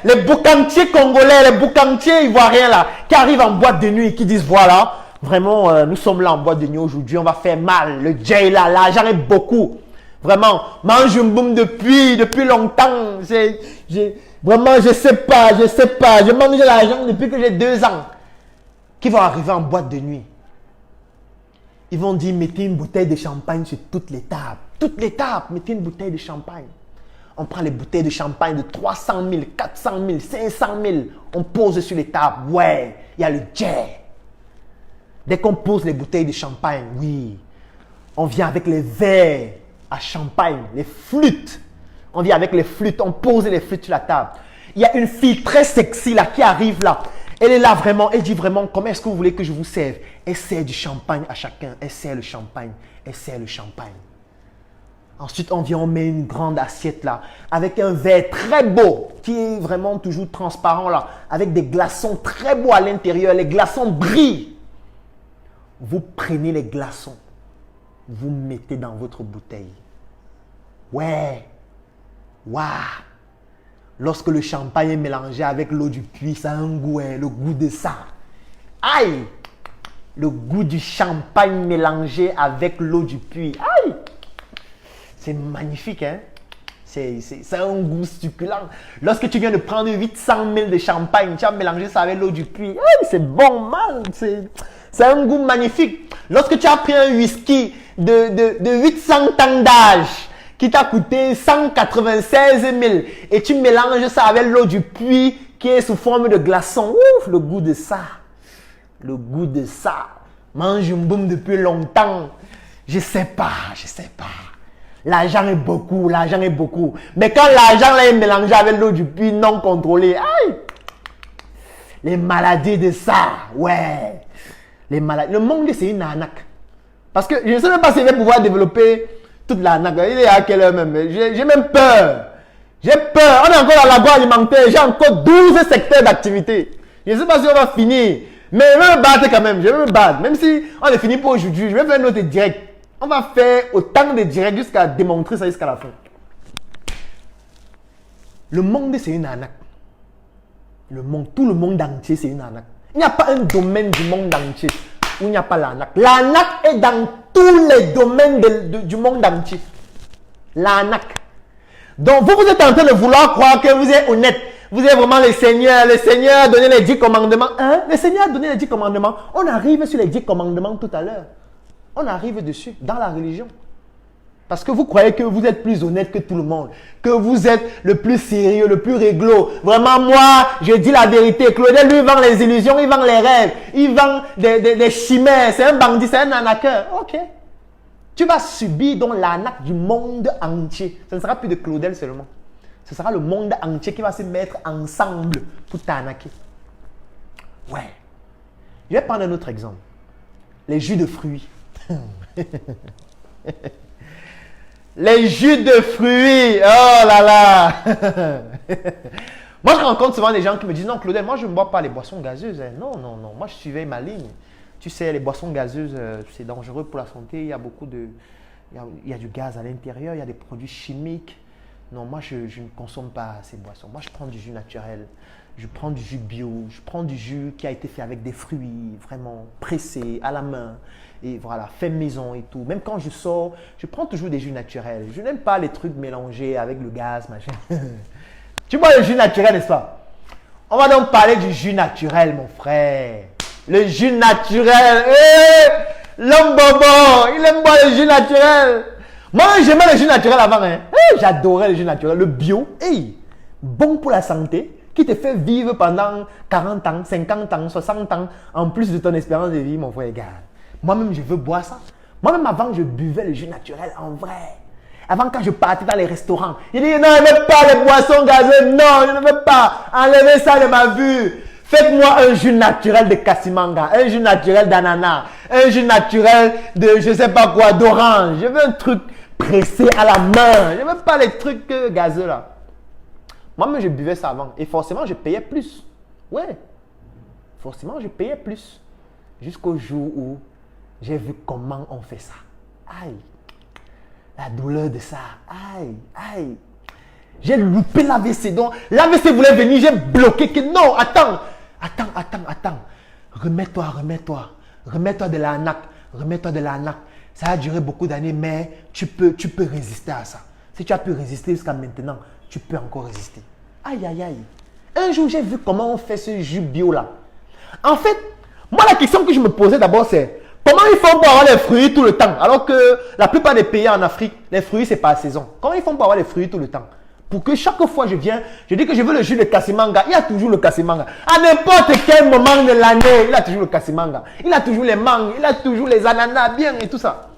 les boucantiers congolais, les boucantiers ivoiriens là, qui arrivent en boîte de nuit et qui disent voilà, vraiment, nous sommes là en boîte de nuit aujourd'hui, on va faire mal. Le J là, l'argent est beaucoup. Vraiment, mange un boom depuis longtemps. Vraiment, je sais pas. Je mange de l'argent depuis que j'ai 2 ans. Qui vont arriver en boîte de nuit. Ils vont dire, mettez une bouteille de champagne sur toutes les tables. Toutes les tables, mettez une bouteille de champagne. On prend les bouteilles de champagne de 300 000, 400 000, 500 000. On pose sur les tables. Ouais, il y a le jet. Dès qu'on pose les bouteilles de champagne, oui, on vient avec les verres à champagne, les flûtes. On vient avec les flûtes, on pose les flûtes sur la table. Il y a une fille très sexy là qui arrive là. Elle est là vraiment, elle dit vraiment, comment est-ce que vous voulez que je vous serve? Elle sert du champagne à chacun. Elle sert le champagne. Elle sert le champagne. Ensuite, on vient, on met une grande assiette là, avec un verre très beau, qui est vraiment toujours transparent là, avec des glaçons très beaux à l'intérieur. Les glaçons brillent. Vous prenez les glaçons, vous mettez dans votre bouteille. Ouais. Waouh. Lorsque le champagne est mélangé avec l'eau du puits, ça a un goût, hein, le goût de ça. Aïe! Le goût du champagne mélangé avec l'eau du puits. Aïe! C'est magnifique, hein? C'est un goût succulent. Lorsque tu viens de prendre 800 000 de champagne, tu as mélangé ça avec l'eau du puits. C'est bon, man! C'est un goût magnifique. Lorsque tu as pris un whisky de 800 ans d'âge, qui t'a coûté 196 000 et tu mélanges ça avec l'eau du puits qui est sous forme de glaçon. Ouf, le goût de ça. Le goût de ça. Mange un boum depuis longtemps. Je sais pas. L'argent est beaucoup. Mais quand l'argent là est mélangé avec l'eau du puits non contrôlée, aïe! Les maladies de ça, ouais. Les maladies. Le monde, c'est une arnaque. Parce que je ne sais même pas s'il va pouvoir développer toute l'arnaque. Il est à quelle heure même? J'ai même peur. J'ai peur. On est encore dans l'agroalimentaire. J'ai encore 12 secteurs d'activité. Je ne sais pas si on va finir. Mais je vais me battre quand même. Je vais me battre. Même si on est fini pour aujourd'hui, je vais faire un autre direct. On va faire autant de directs jusqu'à démontrer ça jusqu'à la fin. Le monde, c'est une arnaque. Tout le monde entier, c'est une arnaque. Il n'y a pas un domaine du monde entier où il n'y a pas l'arnaque. L'arnaque est dans tous les domaines du monde entier. L'arnaque. Donc, vous êtes en train de vouloir croire que vous êtes honnête. Vous êtes vraiment le Seigneur. Le Seigneur a donné les 10 commandements. Hein? Le Seigneur a donné les 10 commandements. On arrive sur les 10 commandements tout à l'heure. On arrive dessus, dans la religion. Parce que vous croyez que vous êtes plus honnête que tout le monde. Que vous êtes le plus sérieux, le plus réglo. Vraiment, moi, je dis la vérité. Claudel, lui, vend les illusions, il vend les rêves. Il vend des chimères. C'est un bandit, c'est un arnaqueur. Ok. Tu vas subir donc l'arnaque du monde entier. Ce ne sera plus de Claudel seulement. Ce sera le monde entier qui va se mettre ensemble pour t'arnaquer. Ouais. Je vais prendre un autre exemple. Les jus de fruits. Les jus de fruits. Oh là là. Moi, je rencontre souvent des gens qui me disent non, Claudel, moi, je ne bois pas les boissons gazeuses. Non. Moi, je suivais ma ligne. Tu sais, les boissons gazeuses, c'est dangereux pour la santé. Il y a beaucoup de... Il y a du gaz à l'intérieur. Il y a des produits chimiques. Non, moi, je ne consomme pas ces boissons. Moi, je prends du jus naturel. Je prends du jus bio. Je prends du jus qui a été fait avec des fruits vraiment pressés à la main. Et voilà, fait maison et tout. Même quand je sors, je prends toujours des jus naturels. Je n'aime pas les trucs mélangés avec le gaz, machin. Tu bois le jus naturel, n'est-ce pas? On va donc parler du jus naturel, mon frère. Le jus naturel. L'homme bobo, il aime boire le jus naturel. Moi, j'aimais le jus naturel avant. Hein. J'adorais le jus naturel. Le bio, bon pour la santé, qui te fait vivre pendant 40 ans, 50 ans, 60 ans, en plus de ton espérance de vie, mon frère, gars. Moi-même, je veux boire ça. Moi-même, avant, je buvais le jus naturel en vrai. Avant, quand je partais dans les restaurants, il dit non, je ne veux pas les boissons gazeuses. Non, je ne veux pas. Enlevez ça de ma vue. Faites-moi un jus naturel de Kassimanga, un jus naturel d'ananas, un jus naturel de je ne sais pas quoi, d'orange. Je veux un truc pressé à la main. Je ne veux pas les trucs gazeux là. Moi-même, je buvais ça avant. Et forcément, je payais plus. Ouais. Forcément, je payais plus. Jusqu'au jour où j'ai vu comment on fait ça. Aïe. La douleur de ça. Aïe. Aïe. J'ai loupé l'AVC. Donc, l'AVC voulait venir, j'ai bloqué. Que non, attends. Remets-toi. Remets-toi de l'arnaque. Ça a duré beaucoup d'années, mais tu peux résister à ça. Si tu as pu résister jusqu'à maintenant, tu peux encore résister. Aïe. Un jour, j'ai vu comment on fait ce jus bio là. En fait, moi, la question que je me posais d'abord, c'est comment ils font pour avoir les fruits tout le temps? Alors que la plupart des pays en Afrique, les fruits, c'est par saison. Comment ils font pour avoir les fruits tout le temps? Pour que chaque fois je viens, je dis que je veux le jus de Kassimanga, il y a toujours le Kassimanga. À n'importe quel moment de l'année, il a toujours le Kassimanga. Il a toujours les mangues, il a toujours les ananas, bien et tout ça.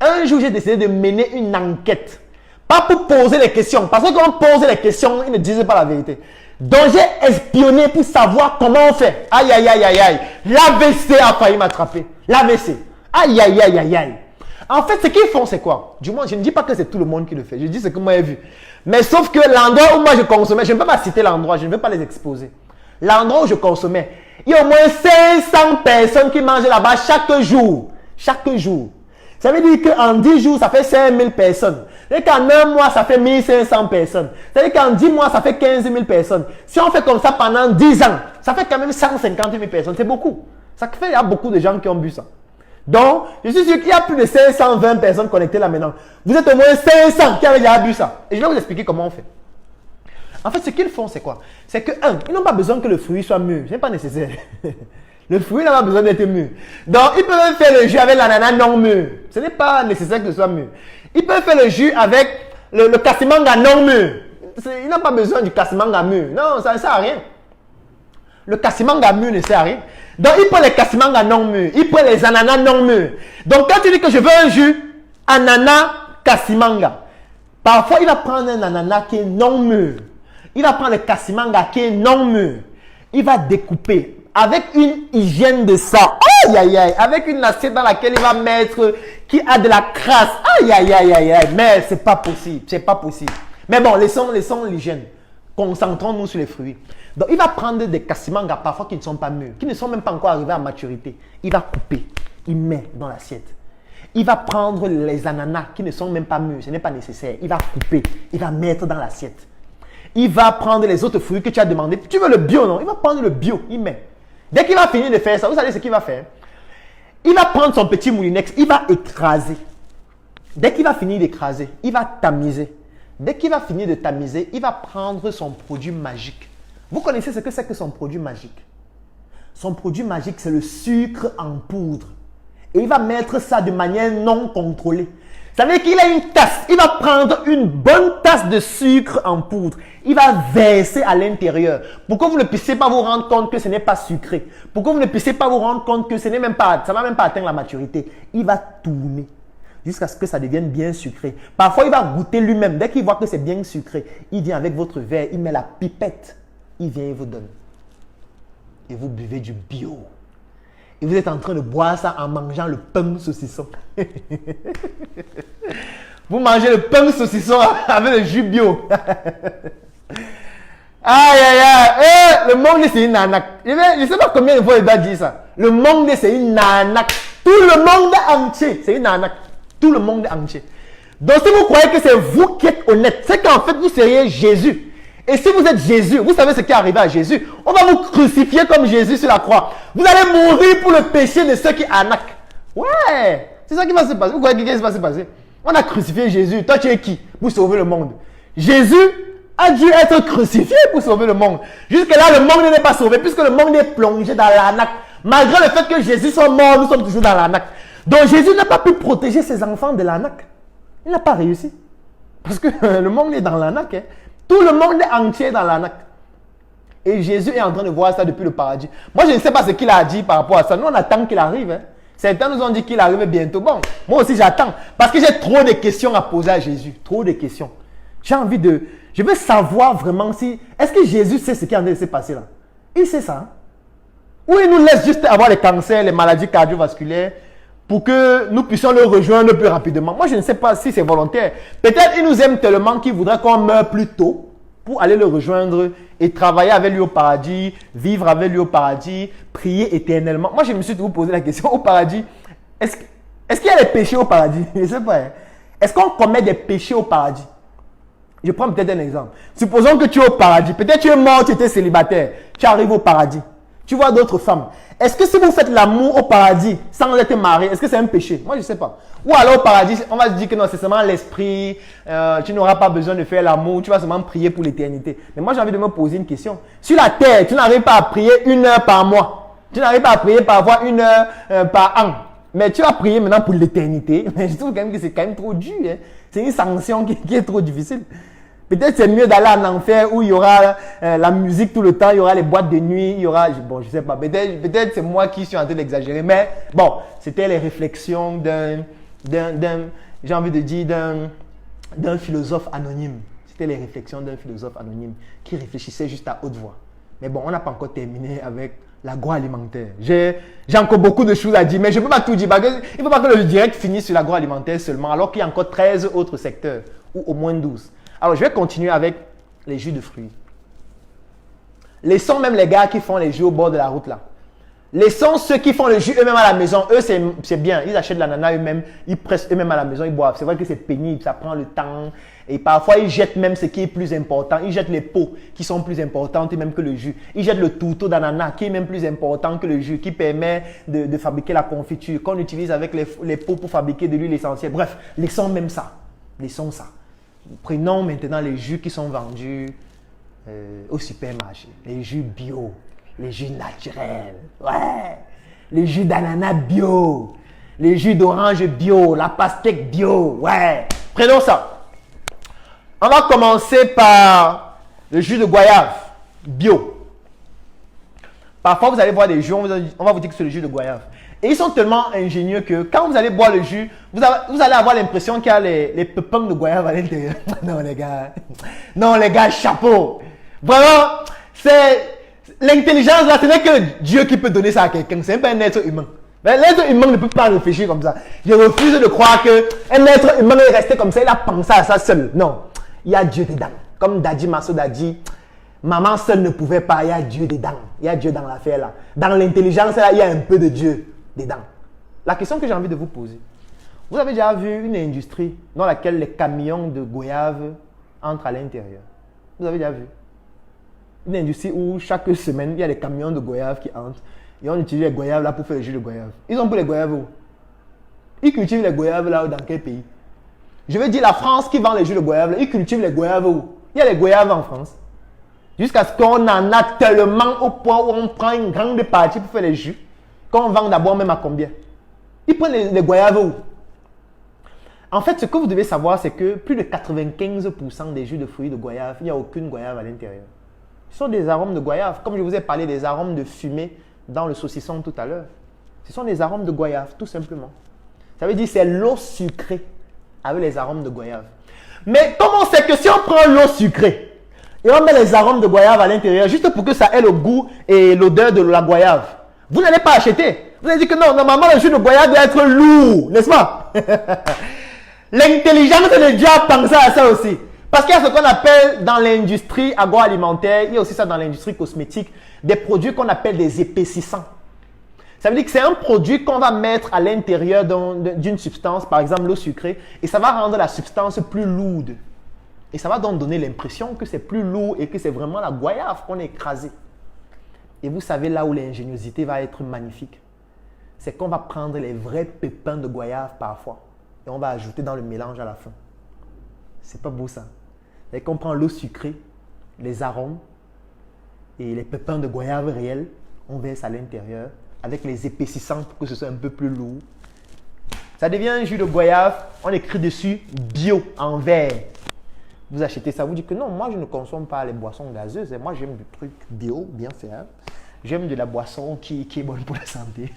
Un jour, j'ai décidé de mener une enquête. Pas pour poser les questions, parce que quand on pose les questions, ils ne disent pas la vérité. Donc, j'ai espionné pour savoir comment on fait. Aïe. L'AVC a failli m'attraper. L'AVC. Aïe. En fait, ce qu'ils font, c'est quoi? Du moins, je ne dis pas que c'est tout le monde qui le fait. Je dis ce que moi j'ai vu. Mais sauf que l'endroit où moi je consommais, je ne peux pas citer l'endroit, je ne vais pas les exposer. L'endroit où je consommais, il y a au moins 500 personnes qui mangent là-bas chaque jour. Chaque jour. Ça veut dire qu'en 10 jours, ça fait 5000 personnes. Ça veut dire qu'en un mois, ça fait 1500 personnes. Ça veut dire qu'en 10 mois, ça fait 15 000 personnes. Si on fait comme ça pendant 10 ans, ça fait quand même 150 000 personnes. C'est beaucoup. Ça fait, il y a beaucoup de gens qui ont bu ça. Donc, je suis sûr qu'il y a plus de 520 personnes connectées là maintenant. Vous êtes au moins 500 qui avaient déjà bu ça. Et je vais vous expliquer comment on fait. En fait, ce qu'ils font, c'est quoi? C'est que, ils n'ont pas besoin que le fruit soit mûr. Ce n'est pas nécessaire. Le fruit n'a pas besoin d'être mûr. Donc, ils peuvent faire le jus avec l'ananas non mûr. Ce n'est pas nécessaire que ce soit mûr. Ils peuvent faire le jus avec le Kassimanga non mûr. Ils n'ont pas besoin du Kassimanga mûr. Non, ça ne sert à rien. Le Kassimanga mûr ne sert à rien. Donc, il prend les Kassimanga non mûrs. Il prend les ananas non mûrs. Donc, quand tu dis que je veux un jus ananas Kassimanga, parfois, il va prendre un ananas qui est non mûr. Il va prendre le Kassimanga qui est non mûr. Il va découper avec une hygiène de ça. Avec une assiette dans laquelle il va mettre qui a de la crasse. Mais c'est pas possible. C'est pas possible. Mais bon, laissons l'hygiène. Concentrons-nous sur les fruits. Donc, il va prendre des Kassimanga parfois qui ne sont pas mûrs, qui ne sont même pas encore arrivés à maturité. Il va couper, il met dans l'assiette. Il va prendre les ananas qui ne sont même pas mûrs, ce n'est pas nécessaire. Il va couper, il va mettre dans l'assiette. Il va prendre les autres fruits que tu as demandé. Tu veux le bio, non? Il va prendre le bio, il met. Dès qu'il va finir de faire ça, vous savez ce qu'il va faire? Il va prendre son petit moulinex, il va écraser. Dès qu'il va finir d'écraser, il va tamiser. Dès qu'il va finir de tamiser, il va prendre son produit magique. Vous connaissez ce que c'est que son produit magique? Son produit magique, c'est le sucre en poudre. Et il va mettre ça de manière non contrôlée. Ça veut dire qu'il a une tasse. Il va prendre une bonne tasse de sucre en poudre. Il va verser à l'intérieur. Pour que vous ne puissiez pas vous rendre compte que ce n'est pas sucré. Pour que vous ne puissiez pas vous rendre compte que ça ne va même pas atteindre la maturité. Il va tourner jusqu'à ce que ça devienne bien sucré. Parfois, il va goûter lui-même. Dès qu'il voit que c'est bien sucré, il vient avec votre verre, il met la pipette. Il vient et vous donne. Et vous buvez du bio. Et vous êtes en train de boire ça en mangeant le pain saucisson. Vous mangez le pain saucisson avec le jus bio. Le monde, c'est une arnaque. Je ne sais pas combien de fois il doit dire ça. Le monde, c'est une arnaque. Tout le monde entier, c'est une arnaque. Tout le monde entier. Donc, si vous croyez que c'est vous qui êtes honnête, c'est qu'en fait, vous seriez Jésus. Et si vous êtes Jésus, vous savez ce qui est arrivé à Jésus. On va vous crucifier comme Jésus sur la croix. Vous allez mourir pour le péché de ceux qui arnaquent. Ouais, c'est ça qui va se passer. Vous voyez ce qui va se passer? On a crucifié Jésus. Toi, tu es qui pour sauver le monde? Jésus a dû être crucifié pour sauver le monde. Jusque-là, le monde n'est pas sauvé puisque le monde est plongé dans l'arnaque. Malgré le fait que Jésus soit mort, nous sommes toujours dans l'arnaque. Donc, Jésus n'a pas pu protéger ses enfants de l'arnaque. Il n'a pas réussi. Parce que le monde est dans l'arnaque. Hein. Tout le monde est entier dans l'arnaque. Et Jésus est en train de voir ça depuis le paradis. Moi, je ne sais pas ce qu'il a dit par rapport à ça. Nous, on attend qu'il arrive. Hein. Certains nous ont dit qu'il arrive bientôt. Bon, moi aussi, j'attends. Parce que j'ai trop de questions à poser à Jésus. Trop de questions. J'ai envie de... Je veux savoir vraiment si... Est-ce que Jésus sait ce qui est en train de se passer là? Il sait ça. Hein? Ou il nous laisse juste avoir les cancers, les maladies cardiovasculaires pour que nous puissions le rejoindre plus rapidement. Moi, je ne sais pas si c'est volontaire. Peut-être qu'il nous aime tellement qu'il voudrait qu'on meure plus tôt. pour aller le rejoindre et travailler avec lui au paradis, vivre avec lui au paradis, prier éternellement. Moi, je me suis toujours posé la question au paradis, est-ce qu'il y a des péchés au paradis? Je ne sais pas. Hein? Est-ce qu'on commet des péchés au paradis? Je prends peut-être un exemple. Supposons que tu es au paradis. Peut-être tu es mort, tu étais célibataire. Tu arrives au paradis. Tu vois d'autres femmes. Est-ce que si vous faites l'amour au paradis sans être marié, est-ce que c'est un péché? Moi, je ne sais pas. Ou alors au paradis, on va se dire que non, c'est seulement l'esprit. Tu n'auras pas besoin de faire l'amour. Tu vas seulement prier pour l'éternité. Mais moi, j'ai envie de me poser une question. Sur la terre, tu n'arrives pas à prier 1 heure par mois. Tu n'arrives pas à prier parfois 1 heure par an. Mais tu vas prier maintenant pour l'éternité. Mais je trouve quand même que c'est quand même trop dur. Hein. C'est une sanction qui est trop difficile. Peut-être c'est mieux d'aller en enfer où il y aura la musique tout le temps, il y aura les boîtes de nuit, il y aura... Bon, je sais pas. Peut-être c'est moi qui suis en train d'exagérer. Mais bon, c'était les réflexions j'ai envie de dire, d'un philosophe anonyme. C'était les réflexions d'un philosophe anonyme qui réfléchissait juste à haute voix. Mais bon, on n'a pas encore terminé avec l'agroalimentaire. J'ai encore beaucoup de choses à dire, mais je ne peux pas tout dire. Il ne faut pas que le direct finisse sur l'agroalimentaire seulement, alors qu'il y a encore 13 autres secteurs, ou au moins 12. Alors, je vais continuer avec les jus de fruits. Laissons même les gars qui font les jus au bord de la route là. Laissons ceux qui font le jus eux-mêmes à la maison. Eux, c'est bien. Ils achètent l'ananas eux-mêmes, ils pressent eux-mêmes à la maison, ils boivent. C'est vrai que c'est pénible, ça prend le temps. Et parfois, ils jettent même ce qui est plus important. Ils jettent les peaux qui sont plus importantes même que le jus. Ils jettent le tourteau d'ananas qui est même plus important que le jus, qui permet de fabriquer la confiture qu'on utilise avec les peaux pour fabriquer de l'huile essentielle. Bref, laissons même ça. Laissons ça. Prenons maintenant les jus qui sont vendus au supermarché. Les jus bio, les jus naturels, ouais. Les jus d'ananas bio, les jus d'orange bio, la pastèque bio, ouais. Prenons ça. On va commencer par le jus de goyave bio. Parfois, vous allez boire des jus, on va vous dire que c'est le jus de goyave. Et ils sont tellement ingénieux que quand vous allez boire le jus, vous allez avoir l'impression qu'il y a les pépins de goyave à l'intérieur. Non les gars. Non les gars, chapeau. Vraiment, c'est l'intelligence là, ce n'est que Dieu qui peut donner ça à quelqu'un. C'est pas un être humain. L'être humain ne peut pas réfléchir comme ça. Je refuse de croire qu'un être humain est resté comme ça, il a pensé à ça seul. Non, il y a Dieu dedans. Comme Daddy Massoud a dit, maman seule ne pouvait pas, il y a Dieu dedans. Il y a Dieu dans l'affaire là. Dans l'intelligence là, il y a un peu de Dieu dedans. La question que j'ai envie de vous poser, vous avez déjà vu une industrie dans laquelle les camions de goyave entrent à l'intérieur? Vous avez déjà vu? Une industrie où chaque semaine, il y a des camions de goyave qui entrent et on utilise les goyaves là pour faire le jus de goyave. Ils ont pris les goyaves où? Ils cultivent les goyaves là dans quel pays? Je veux dire la France qui vend les jus de goyave là, ils cultivent les goyaves où? Il y a les goyaves en France. Jusqu'à ce qu'on en a tellement au point où on prend une grande partie pour faire les jus. Qu'on vend d'abord même à combien? Ils prennent les goyaves où? En fait, ce que vous devez savoir, c'est que plus de 95% des jus de fruits de goyave, il n'y a aucune goyave à l'intérieur. Ce sont des arômes de goyave. Comme je vous ai parlé des arômes de fumée dans le saucisson tout à l'heure. Ce sont des arômes de goyave, tout simplement. Ça veut dire que c'est l'eau sucrée avec les arômes de goyave. Mais comment c'est que si on prend l'eau sucrée et on met les arômes de goyave à l'intérieur, juste pour que ça ait le goût et l'odeur de la goyave, vous n'allez pas acheter. Vous allez dire que non, normalement le jus de goyave doit être lourd, n'est-ce pas? L'intelligence de Dieu a pensé à ça aussi. Parce qu'il y a ce qu'on appelle dans l'industrie agroalimentaire, il y a aussi ça dans l'industrie cosmétique, des produits qu'on appelle des épaississants. Ça veut dire que c'est un produit qu'on va mettre à l'intérieur d'une substance, par exemple l'eau sucrée, et ça va rendre la substance plus lourde. Et ça va donc donner l'impression que c'est plus lourd et que c'est vraiment la goyave qu'on a écrasée. Et vous savez là où l'ingéniosité va être magnifique, c'est qu'on va prendre les vrais pépins de goyave parfois et on va ajouter dans le mélange à la fin. C'est pas beau ça. C'est qu'on prend l'eau sucrée, les arômes et les pépins de goyave réels, on verse à l'intérieur avec les épaississants pour que ce soit un peu plus lourd. Ça devient un jus de goyave, on écrit dessus bio en vert. Vous achetez ça, vous dites que non, moi je ne consomme pas les boissons gazeuses, moi j'aime du truc bio, bien fait. J'aime de la boisson qui est bonne pour la santé.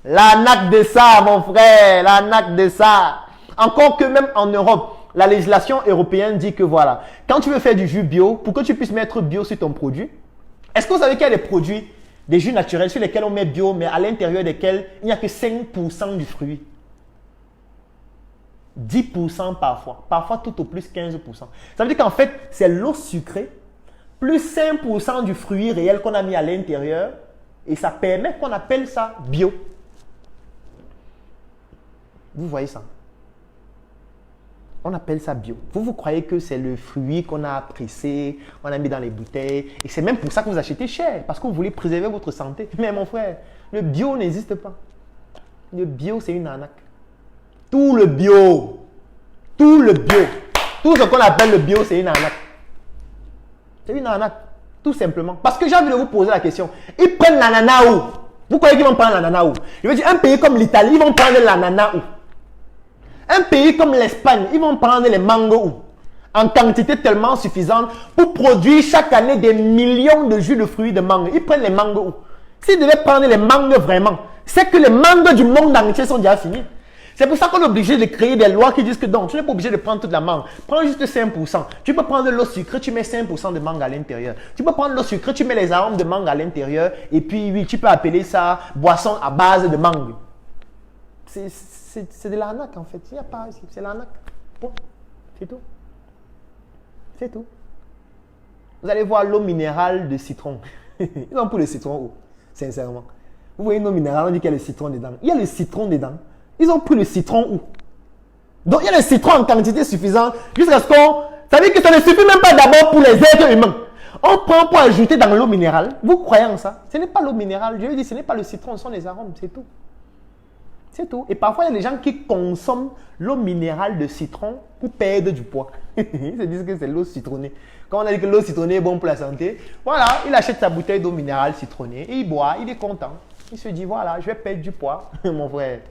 La naque de ça, mon frère, la naque de ça. Encore que même en Europe, la législation européenne dit que voilà, quand tu veux faire du jus bio, pour que tu puisses mettre bio sur ton produit, est-ce que vous savez qu'il y a des produits, des jus naturels sur lesquels on met bio, mais à l'intérieur desquels il n'y a que 5% du fruit? 10% parfois. Parfois tout au plus 15%. Ça veut dire qu'en fait, c'est l'eau sucrée plus 5% du fruit réel qu'on a mis à l'intérieur et ça permet qu'on appelle ça bio. Vous voyez ça? On appelle ça bio. Vous croyez que c'est le fruit qu'on a pressé, on a mis dans les bouteilles et c'est même pour ça que vous achetez cher parce que vous voulez préserver votre santé. Mais mon frère, le bio n'existe pas. Le bio, c'est une arnaque. Tout le bio, tout ce qu'on appelle le bio, c'est une arnaque. C'est une arnaque, tout simplement. Parce que j'ai envie de vous poser la question. Ils prennent l'ananas où? Vous croyez qu'ils vont prendre l'ananas où? Je veux dire, un pays comme l'Italie, ils vont prendre l'ananas où? Un pays comme l'Espagne, ils vont prendre les mangos où? En quantité tellement suffisante pour produire chaque année des millions de jus de fruits de mangue. Ils prennent les mangos où? S'ils devaient prendre les mangues vraiment, c'est que les mangues du monde entier sont déjà finis. C'est pour ça qu'on est obligé de créer des lois qui disent que donc, tu n'es pas obligé de prendre toute la mangue. Prends juste 5%. Tu peux prendre l'eau sucrée, tu mets 5% de mangue à l'intérieur. Tu peux prendre l'eau sucrée, tu mets les arômes de mangue à l'intérieur. Et puis, oui, tu peux appeler ça boisson à base de mangue. C'est de l'arnaque en fait. Il n'y a pas, c'est l'arnaque. Bon, c'est tout. C'est tout. Vous allez voir l'eau minérale de citron. Ils ont pris le citron où? Sincèrement. Vous voyez l'eau minérale, on dit qu'il y a le citron dedans. Il y a le citron dedans. Ils ont pris le citron où? Donc, il y a le citron en quantité suffisante jusqu'à ce qu'on... Ça veut dire que ça ne suffit même pas d'abord pour les êtres humains. On prend pour ajouter dans l'eau minérale. Vous croyez en ça? Ce n'est pas l'eau minérale. Je veux dire, ce n'est pas le citron, ce sont les arômes. C'est tout. C'est tout. Et parfois, il y a des gens qui consomment l'eau minérale de citron pour perdre du poids. Ils se disent que c'est l'eau citronnée. Quand on a dit que l'eau citronnée est bonne pour la santé, voilà, il achète sa bouteille d'eau minérale citronnée et il boit, il est content. Il se dit, voilà, je vais perdre du poids, mon frère.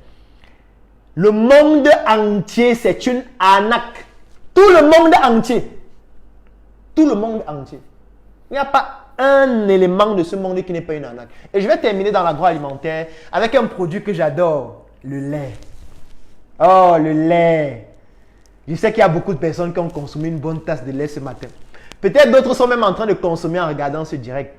Le monde entier, c'est une arnaque. Tout le monde entier. Tout le monde entier. Il n'y a pas un élément de ce monde qui n'est pas une arnaque. Et je vais terminer dans l'agroalimentaire avec un produit que j'adore, le lait. Oh, le lait. Je sais qu'il y a beaucoup de personnes qui ont consommé une bonne tasse de lait ce matin. Peut-être d'autres sont même en train de consommer en regardant ce direct.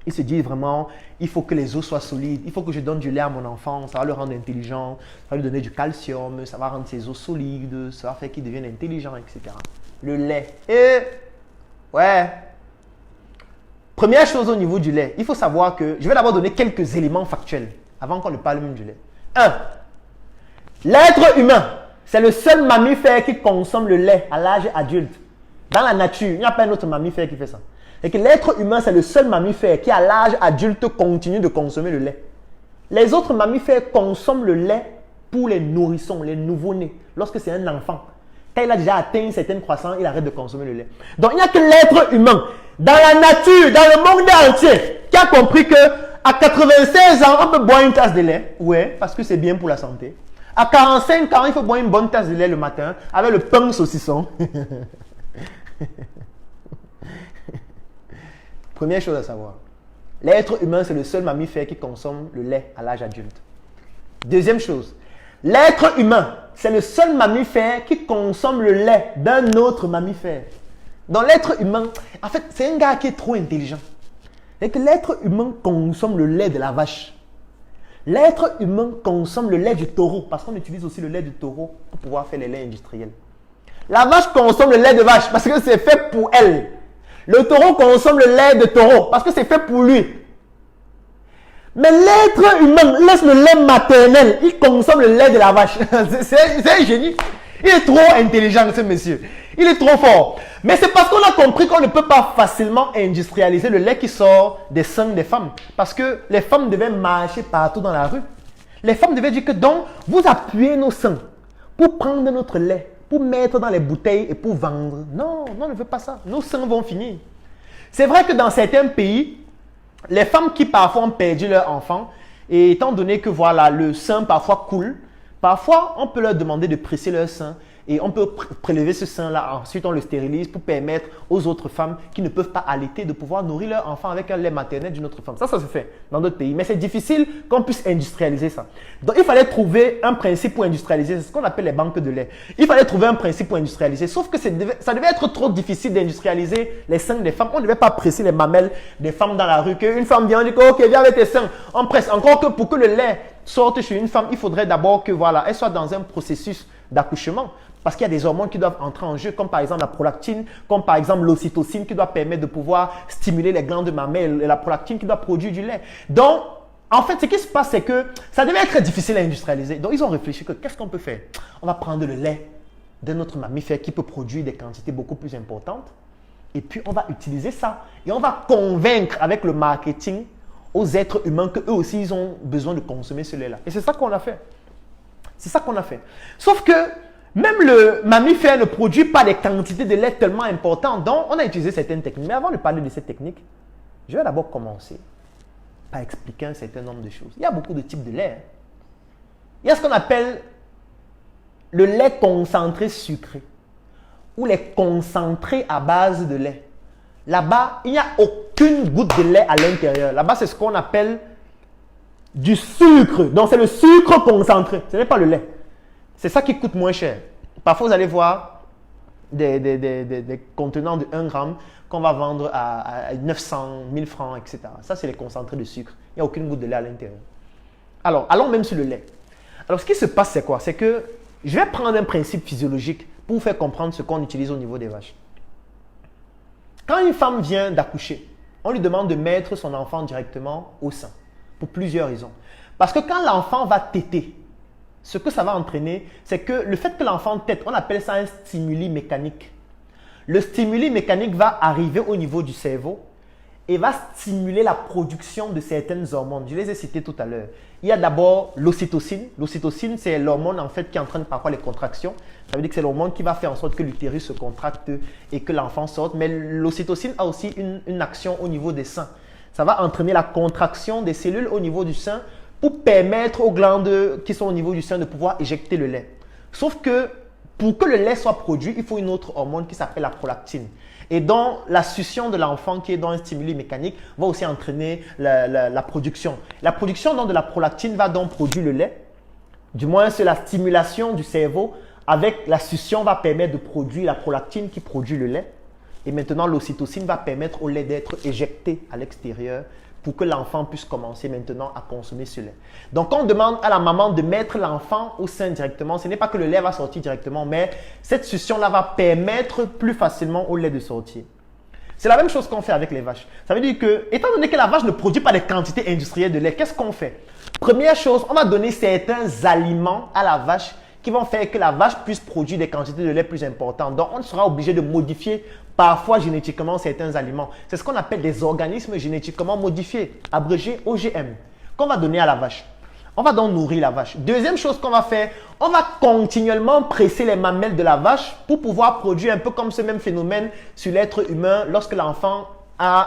Ils se disent vraiment, il faut que les os soient solides, il faut que je donne du lait à mon enfant, ça va le rendre intelligent, ça va lui donner du calcium, ça va rendre ses os solides, ça va faire qu'il devienne intelligent, etc. Le lait. Et, ouais. Première chose au niveau du lait, il faut savoir que, je vais d'abord donner quelques éléments factuels, avant qu'on ne parle même du lait. 1. L'être humain, c'est le seul mammifère qui consomme le lait à l'âge adulte. Dans la nature, il n'y a pas un autre mammifère qui fait ça. Et que l'être humain, c'est le seul mammifère qui, à l'âge adulte, continue de consommer le lait. Les autres mammifères consomment le lait pour les nourrissons, les nouveau-nés. Lorsque c'est un enfant, quand il a déjà atteint une certaine croissance, il arrête de consommer le lait. Donc, il n'y a que l'être humain, dans la nature, dans le monde entier, qui a compris que à 96 ans, on peut boire une tasse de lait. Ouais, parce que c'est bien pour la santé. À 45 ans, il faut boire une bonne tasse de lait le matin avec le pain saucisson. Première chose à savoir, l'être humain, c'est le seul mammifère qui consomme le lait à l'âge adulte. Deuxième chose, l'être humain, c'est le seul mammifère qui consomme le lait d'un autre mammifère. Donc l'être humain, en fait, c'est un gars qui est trop intelligent. Et que l'être humain consomme le lait de la vache. L'être humain consomme le lait du taureau, parce qu'on utilise aussi le lait du taureau pour pouvoir faire les laits industriels. La vache consomme le lait de vache parce que c'est fait pour elle. Le taureau consomme le lait de taureau parce que c'est fait pour lui. Mais l'être humain laisse le lait maternel. Il consomme le lait de la vache. C'est un génie. Il est trop intelligent, ce monsieur. Il est trop fort. Mais c'est parce qu'on a compris qu'on ne peut pas facilement industrialiser le lait qui sort des seins des femmes. Parce que les femmes devaient marcher partout dans la rue. Les femmes devaient dire que donc, vous appuyez nos seins pour prendre notre lait, pour mettre dans les bouteilles et pour vendre. Non, on ne veut pas ça. Nos seins vont finir. C'est vrai que dans certains pays, les femmes qui parfois ont perdu leur enfant, et étant donné que voilà, le sein parfois coule, parfois on peut leur demander de presser leur sein et on peut prélever ce sein-là. Ensuite, on le stérilise pour permettre aux autres femmes qui ne peuvent pas allaiter de pouvoir nourrir leur enfant avec un lait maternel d'une autre femme. Ça se fait dans d'autres pays. Mais c'est difficile qu'on puisse industrialiser ça. Donc, il fallait trouver un principe pour industrialiser. C'est ce qu'on appelle les banques de lait. Il fallait trouver un principe pour industrialiser. Sauf que ça devait être trop difficile d'industrialiser les seins des femmes. On ne devait pas presser les mamelles des femmes dans la rue. Qu'une femme vient et dit ok, viens avec tes seins. On presse. Encore que pour que le lait sorte chez une femme, il faudrait d'abord que voilà, elle soit dans un processus d'accouchement. Parce qu'il y a des hormones qui doivent entrer en jeu, comme par exemple la prolactine, comme par exemple l'ocytocine qui doit permettre de pouvoir stimuler les glandes mammaires et la prolactine qui doit produire du lait. Donc, en fait, ce qui se passe, c'est que ça devait être difficile à industrialiser. Donc, ils ont réfléchi que qu'est-ce qu'on peut faire? On va prendre le lait d'un autre mammifère qui peut produire des quantités beaucoup plus importantes. Et puis, on va utiliser ça. Et on va convaincre avec le marketing aux êtres humains qu'eux aussi, ils ont besoin de consommer ce lait-là. Et c'est ça qu'on a fait. C'est ça qu'on a fait. Sauf que même le mammifère ne produit pas des quantités de lait tellement importantes. Donc, on a utilisé certaines techniques. Mais avant de parler de ces techniques, je vais d'abord commencer par expliquer un certain nombre de choses. Il y a beaucoup de types de lait. Il y a ce qu'on appelle le lait concentré sucré ou les concentrés à base de lait. Là-bas, il n'y a aucune goutte de lait à l'intérieur. Là-bas, c'est ce qu'on appelle du sucre. Donc, c'est le sucre concentré. Ce n'est pas le lait. C'est ça qui coûte moins cher. Parfois, vous allez voir des contenants de 1 gramme qu'on va vendre à 900, 1000 francs, etc. Ça, c'est les concentrés de sucre. Il n'y a aucune goutte de lait à l'intérieur. Alors, allons même sur le lait. Alors, ce qui se passe, c'est quoi? C'est que je vais prendre un principe physiologique pour vous faire comprendre ce qu'on utilise au niveau des vaches. Quand une femme vient d'accoucher, on lui demande de mettre son enfant directement au sein pour plusieurs raisons. Parce que quand l'enfant va téter, ce que ça va entraîner, c'est que le fait que l'enfant tète, on appelle ça un stimuli mécanique. Le stimuli mécanique va arriver au niveau du cerveau et va stimuler la production de certaines hormones. Je les ai citées tout à l'heure. Il y a d'abord l'ocytocine. L'ocytocine, c'est l'hormone en fait qui entraîne parfois les contractions. Ça veut dire que c'est l'hormone qui va faire en sorte que l'utérus se contracte et que l'enfant sorte. Mais l'ocytocine a aussi une action au niveau des seins. Ça va entraîner la contraction des cellules au niveau du sein pour permettre aux glandes qui sont au niveau du sein de pouvoir éjecter le lait. Sauf que pour que le lait soit produit, il faut une autre hormone qui s'appelle la prolactine. Et donc, la succion de l'enfant qui est dans un stimuli mécanique va aussi entraîner la production. La production donc, de la prolactine va donc produire le lait. Du moins, c'est la stimulation du cerveau avec la succion va permettre de produire la prolactine qui produit le lait. Et maintenant, l'ocytocine va permettre au lait d'être éjecté à l'extérieur pour que l'enfant puisse commencer maintenant à consommer ce lait. Donc, quand on demande à la maman de mettre l'enfant au sein directement, ce n'est pas que le lait va sortir directement, mais cette succion-là va permettre plus facilement au lait de sortir. C'est la même chose qu'on fait avec les vaches. Ça veut dire que, étant donné que la vache ne produit pas des quantités industrielles de lait, qu'est-ce qu'on fait? Première chose, on va donner certains aliments à la vache qui vont faire que la vache puisse produire des quantités de lait plus importantes. Donc, on sera obligé de modifier parfois génétiquement certains aliments. C'est ce qu'on appelle des organismes génétiquement modifiés, abrégé OGM, qu'on va donner à la vache. On va donc nourrir la vache. Deuxième chose qu'on va faire, on va continuellement presser les mamelles de la vache pour pouvoir produire un peu comme ce même phénomène sur l'être humain lorsque l'enfant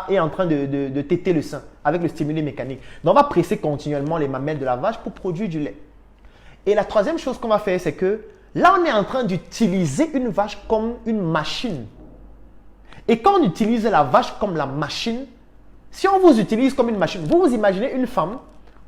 est en train de téter le sein avec le stimuli mécanique. Donc, on va presser continuellement les mamelles de la vache pour produire du lait. Et la troisième chose qu'on va faire, c'est que là, on est en train d'utiliser une vache comme une machine. Et quand on utilise la vache comme la machine, si on vous utilise comme une machine, vous vous imaginez une femme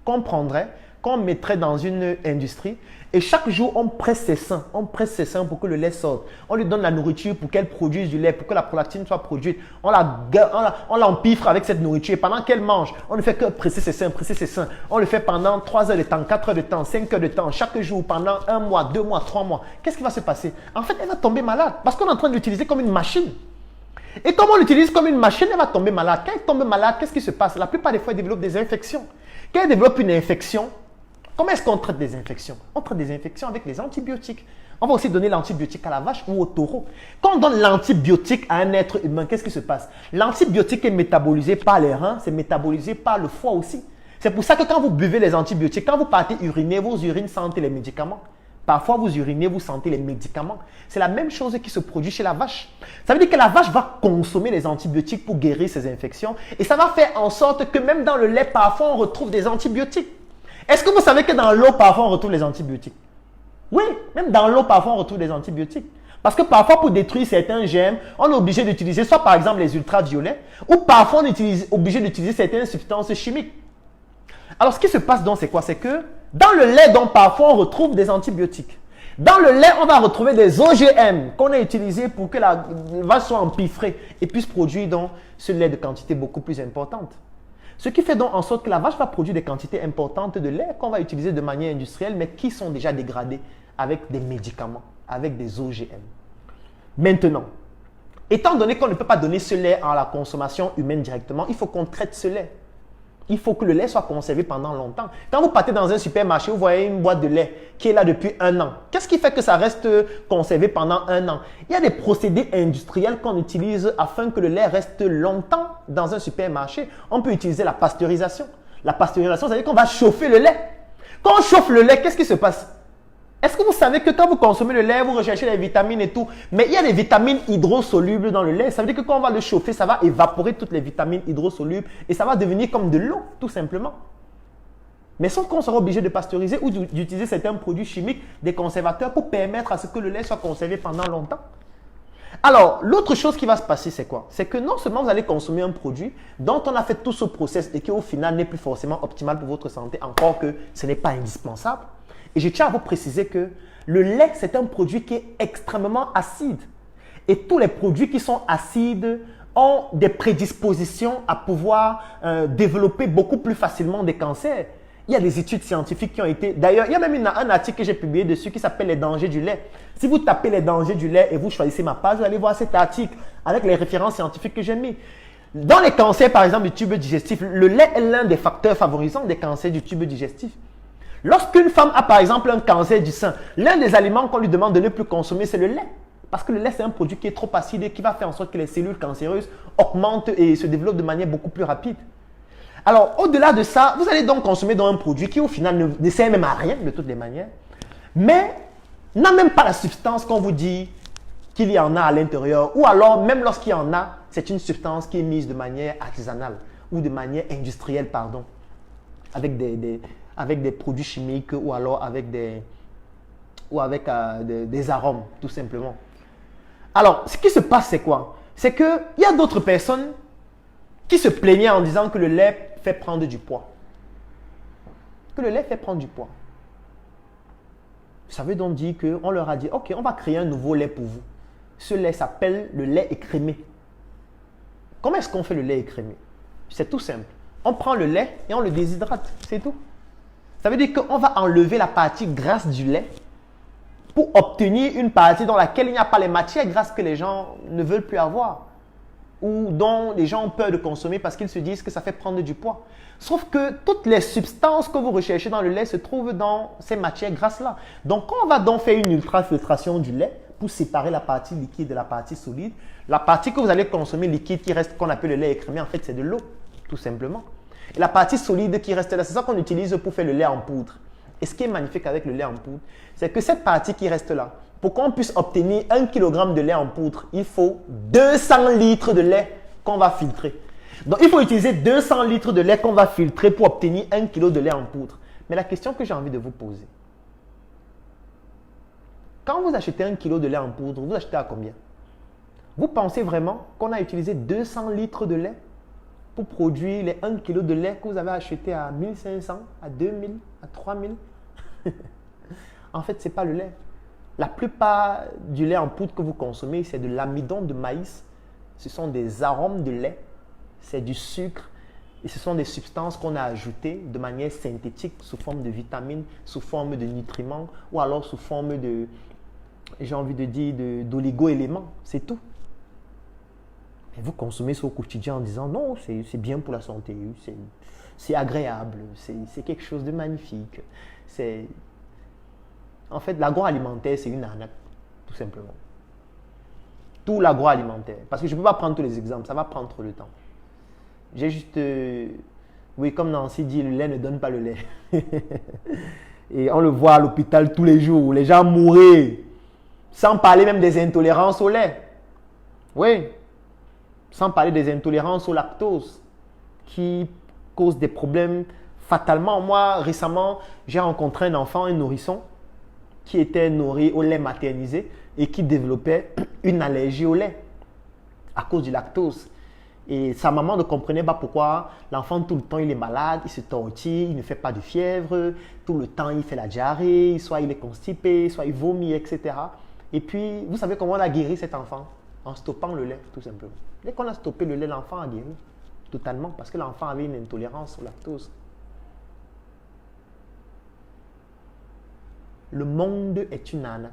qu'on prendrait, qu'on mettrait dans une industrie et chaque jour, on presse ses seins pour que le lait sorte. On lui donne la nourriture pour qu'elle produise du lait, pour que la prolactine soit produite. On l'empiffre avec cette nourriture et pendant qu'elle mange, on ne fait que presser ses seins. On le fait pendant 3 heures de temps, 4 heures de temps, 5 heures de temps, chaque jour, pendant 1 mois, 2 mois, 3 mois. Qu'est-ce qui va se passer? En fait, elle va tomber malade parce qu'on est en train de l'utiliser comme une machine. Et comme on l'utilise comme une machine, elle va tomber malade. Quand elle tombe malade, qu'est-ce qui se passe? La plupart des fois, elle développe des infections. Quand elle développe une infection, comment est-ce qu'on traite des infections? On traite des infections avec les antibiotiques. On va aussi donner l'antibiotique à la vache ou au taureau. Quand on donne l'antibiotique à un être humain, qu'est-ce qui se passe? L'antibiotique est métabolisé par les reins, c'est métabolisé par le foie aussi. C'est pour ça que quand vous buvez les antibiotiques, quand vous partez uriner, vos urines sentent les médicaments. Parfois, vous urinez, vous sentez les médicaments. C'est la même chose qui se produit chez la vache. Ça veut dire que la vache va consommer les antibiotiques pour guérir ses infections. Et ça va faire en sorte que même dans le lait, parfois, on retrouve des antibiotiques. Est-ce que vous savez que dans l'eau, parfois, on retrouve les antibiotiques? Oui, même dans l'eau, parfois, on retrouve des antibiotiques. Parce que parfois, pour détruire certains germes, on est obligé d'utiliser soit par exemple les ultraviolets, ou parfois on est obligé d'utiliser certaines substances chimiques. Alors, ce qui se passe donc, c'est quoi? C'est que dans le lait, donc, parfois, on retrouve des antibiotiques. Dans le lait, on va retrouver des OGM qu'on a utilisés pour que la vache soit empiffrée et puisse produire donc ce lait de quantité beaucoup plus importante. Ce qui fait donc en sorte que la vache va produire des quantités importantes de lait qu'on va utiliser de manière industrielle, mais qui sont déjà dégradées avec des médicaments, avec des OGM. Maintenant, étant donné qu'on ne peut pas donner ce lait à la consommation humaine directement, il faut qu'on traite ce lait. Il faut que le lait soit conservé pendant longtemps. Quand vous partez dans un supermarché, vous voyez une boîte de lait qui est là depuis 1 an. Qu'est-ce qui fait que ça reste conservé pendant 1 an? Il y a des procédés industriels qu'on utilise afin que le lait reste longtemps dans un supermarché. On peut utiliser la pasteurisation. La pasteurisation, ça veut dire qu'on va chauffer le lait. Quand on chauffe le lait, qu'est-ce qui se passe? Est-ce que vous savez que quand vous consommez le lait, vous recherchez les vitamines et tout, mais il y a des vitamines hydrosolubles dans le lait. Ça veut dire que quand on va le chauffer, ça va évaporer toutes les vitamines hydrosolubles et ça va devenir comme de l'eau, tout simplement. Mais sauf qu'on sera obligé de pasteuriser ou d'utiliser certains produits chimiques, des conservateurs, pour permettre à ce que le lait soit conservé pendant longtemps. Alors, l'autre chose qui va se passer, c'est quoi? C'est que non seulement vous allez consommer un produit dont on a fait tout ce process et qui au final n'est plus forcément optimal pour votre santé, encore que ce n'est pas indispensable. Et je tiens à vous préciser que le lait, c'est un produit qui est extrêmement acide. Et tous les produits qui sont acides ont des prédispositions à pouvoir développer beaucoup plus facilement des cancers. Il y a des études scientifiques qui ont été... D'ailleurs, il y a même un article que j'ai publié dessus qui s'appelle « Les dangers du lait ». Si vous tapez « Les dangers du lait » et vous choisissez ma page, vous allez voir cet article avec les références scientifiques que j'ai mis. Dans les cancers, par exemple, du tube digestif, le lait est l'un des facteurs favorisant des cancers du tube digestif. Lorsqu'une femme a par exemple un cancer du sein, l'un des aliments qu'on lui demande de ne plus consommer, c'est le lait. Parce que le lait, c'est un produit qui est trop acide et qui va faire en sorte que les cellules cancéreuses augmentent et se développent de manière beaucoup plus rapide. Alors, au-delà de ça, vous allez donc consommer un produit qui au final ne sert même à rien de toutes les manières, mais n'a même pas la substance qu'on vous dit qu'il y en a à l'intérieur, ou alors même lorsqu'il y en a, c'est une substance qui est mise de manière artisanale ou de manière industrielle, pardon, avec des produits chimiques ou alors avec des arômes, tout simplement. Alors, ce qui se passe, c'est quoi? C'est qu'il y a d'autres personnes qui se plaignaient en disant que le lait fait prendre du poids. Que le lait fait prendre du poids. Ça veut donc dire qu'on leur a dit, ok, on va créer un nouveau lait pour vous. Ce lait s'appelle le lait écrémé. Comment est-ce qu'on fait le lait écrémé? C'est tout simple. On prend le lait et on le déshydrate, c'est tout. Ça veut dire qu'on va enlever la partie grasse du lait pour obtenir une partie dans laquelle il n'y a pas les matières grasses que les gens ne veulent plus avoir ou dont les gens ont peur de consommer parce qu'ils se disent que ça fait prendre du poids. Sauf que toutes les substances que vous recherchez dans le lait se trouvent dans ces matières grasses-là. Donc, quand on va donc faire une ultrafiltration du lait pour séparer la partie liquide de la partie solide, la partie que vous allez consommer liquide qui reste, qu'on appelle le lait écrémé, en fait, c'est de l'eau, tout simplement. Et la partie solide qui reste là, c'est ça qu'on utilise pour faire le lait en poudre. Et ce qui est magnifique avec le lait en poudre, c'est que cette partie qui reste là, pour qu'on puisse obtenir 1 kg de lait en poudre, il faut 200 litres de lait qu'on va filtrer. Donc, il faut utiliser 200 litres de lait qu'on va filtrer pour obtenir 1 kg de lait en poudre. Mais la question que j'ai envie de vous poser, quand vous achetez 1 kg de lait en poudre, vous achetez à combien? Vous pensez vraiment qu'on a utilisé 200 litres de lait pour produire les 1 kg de lait que vous avez acheté à 1500, à 2000, à 3000? En fait, ce n'est pas le lait. La plupart du lait en poudre que vous consommez, c'est de l'amidon de maïs. Ce sont des arômes de lait, c'est du sucre et ce sont des substances qu'on a ajoutées de manière synthétique sous forme de vitamines, sous forme de nutriments ou alors sous forme de, j'ai envie de dire, d'oligo-éléments. C'est tout. Et vous consommez ça au quotidien en disant non, c'est bien pour la santé, c'est agréable, c'est quelque chose de magnifique. En fait, l'agroalimentaire, c'est une arnaque, tout simplement. Tout l'agroalimentaire. Parce que je ne peux pas prendre tous les exemples, ça va prendre trop de temps. J'ai juste... oui, comme Nancy dit, le lait ne donne pas le lait. Et on le voit à l'hôpital tous les jours, les gens mourraient, sans parler même des intolérances au lait. Oui, sans parler des intolérances au lactose, qui causent des problèmes fatalement. Moi, récemment, j'ai rencontré un enfant, un nourrisson, qui était nourri au lait maternisé et qui développait une allergie au lait à cause du lactose. Et sa maman ne comprenait pas pourquoi l'enfant tout le temps il est malade, il se tortille, il ne fait pas de fièvre, tout le temps il fait la diarrhée, soit il est constipé, soit il vomit, etc. Et puis, vous savez comment on a guéri cet enfant? En stoppant le lait, tout simplement. Dès qu'on a stoppé le lait, l'enfant a guéri totalement parce que l'enfant avait une intolérance au lactose. Le monde est une arnaque.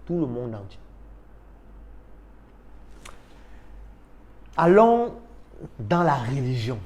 Tout le monde entier. Allons dans la religion.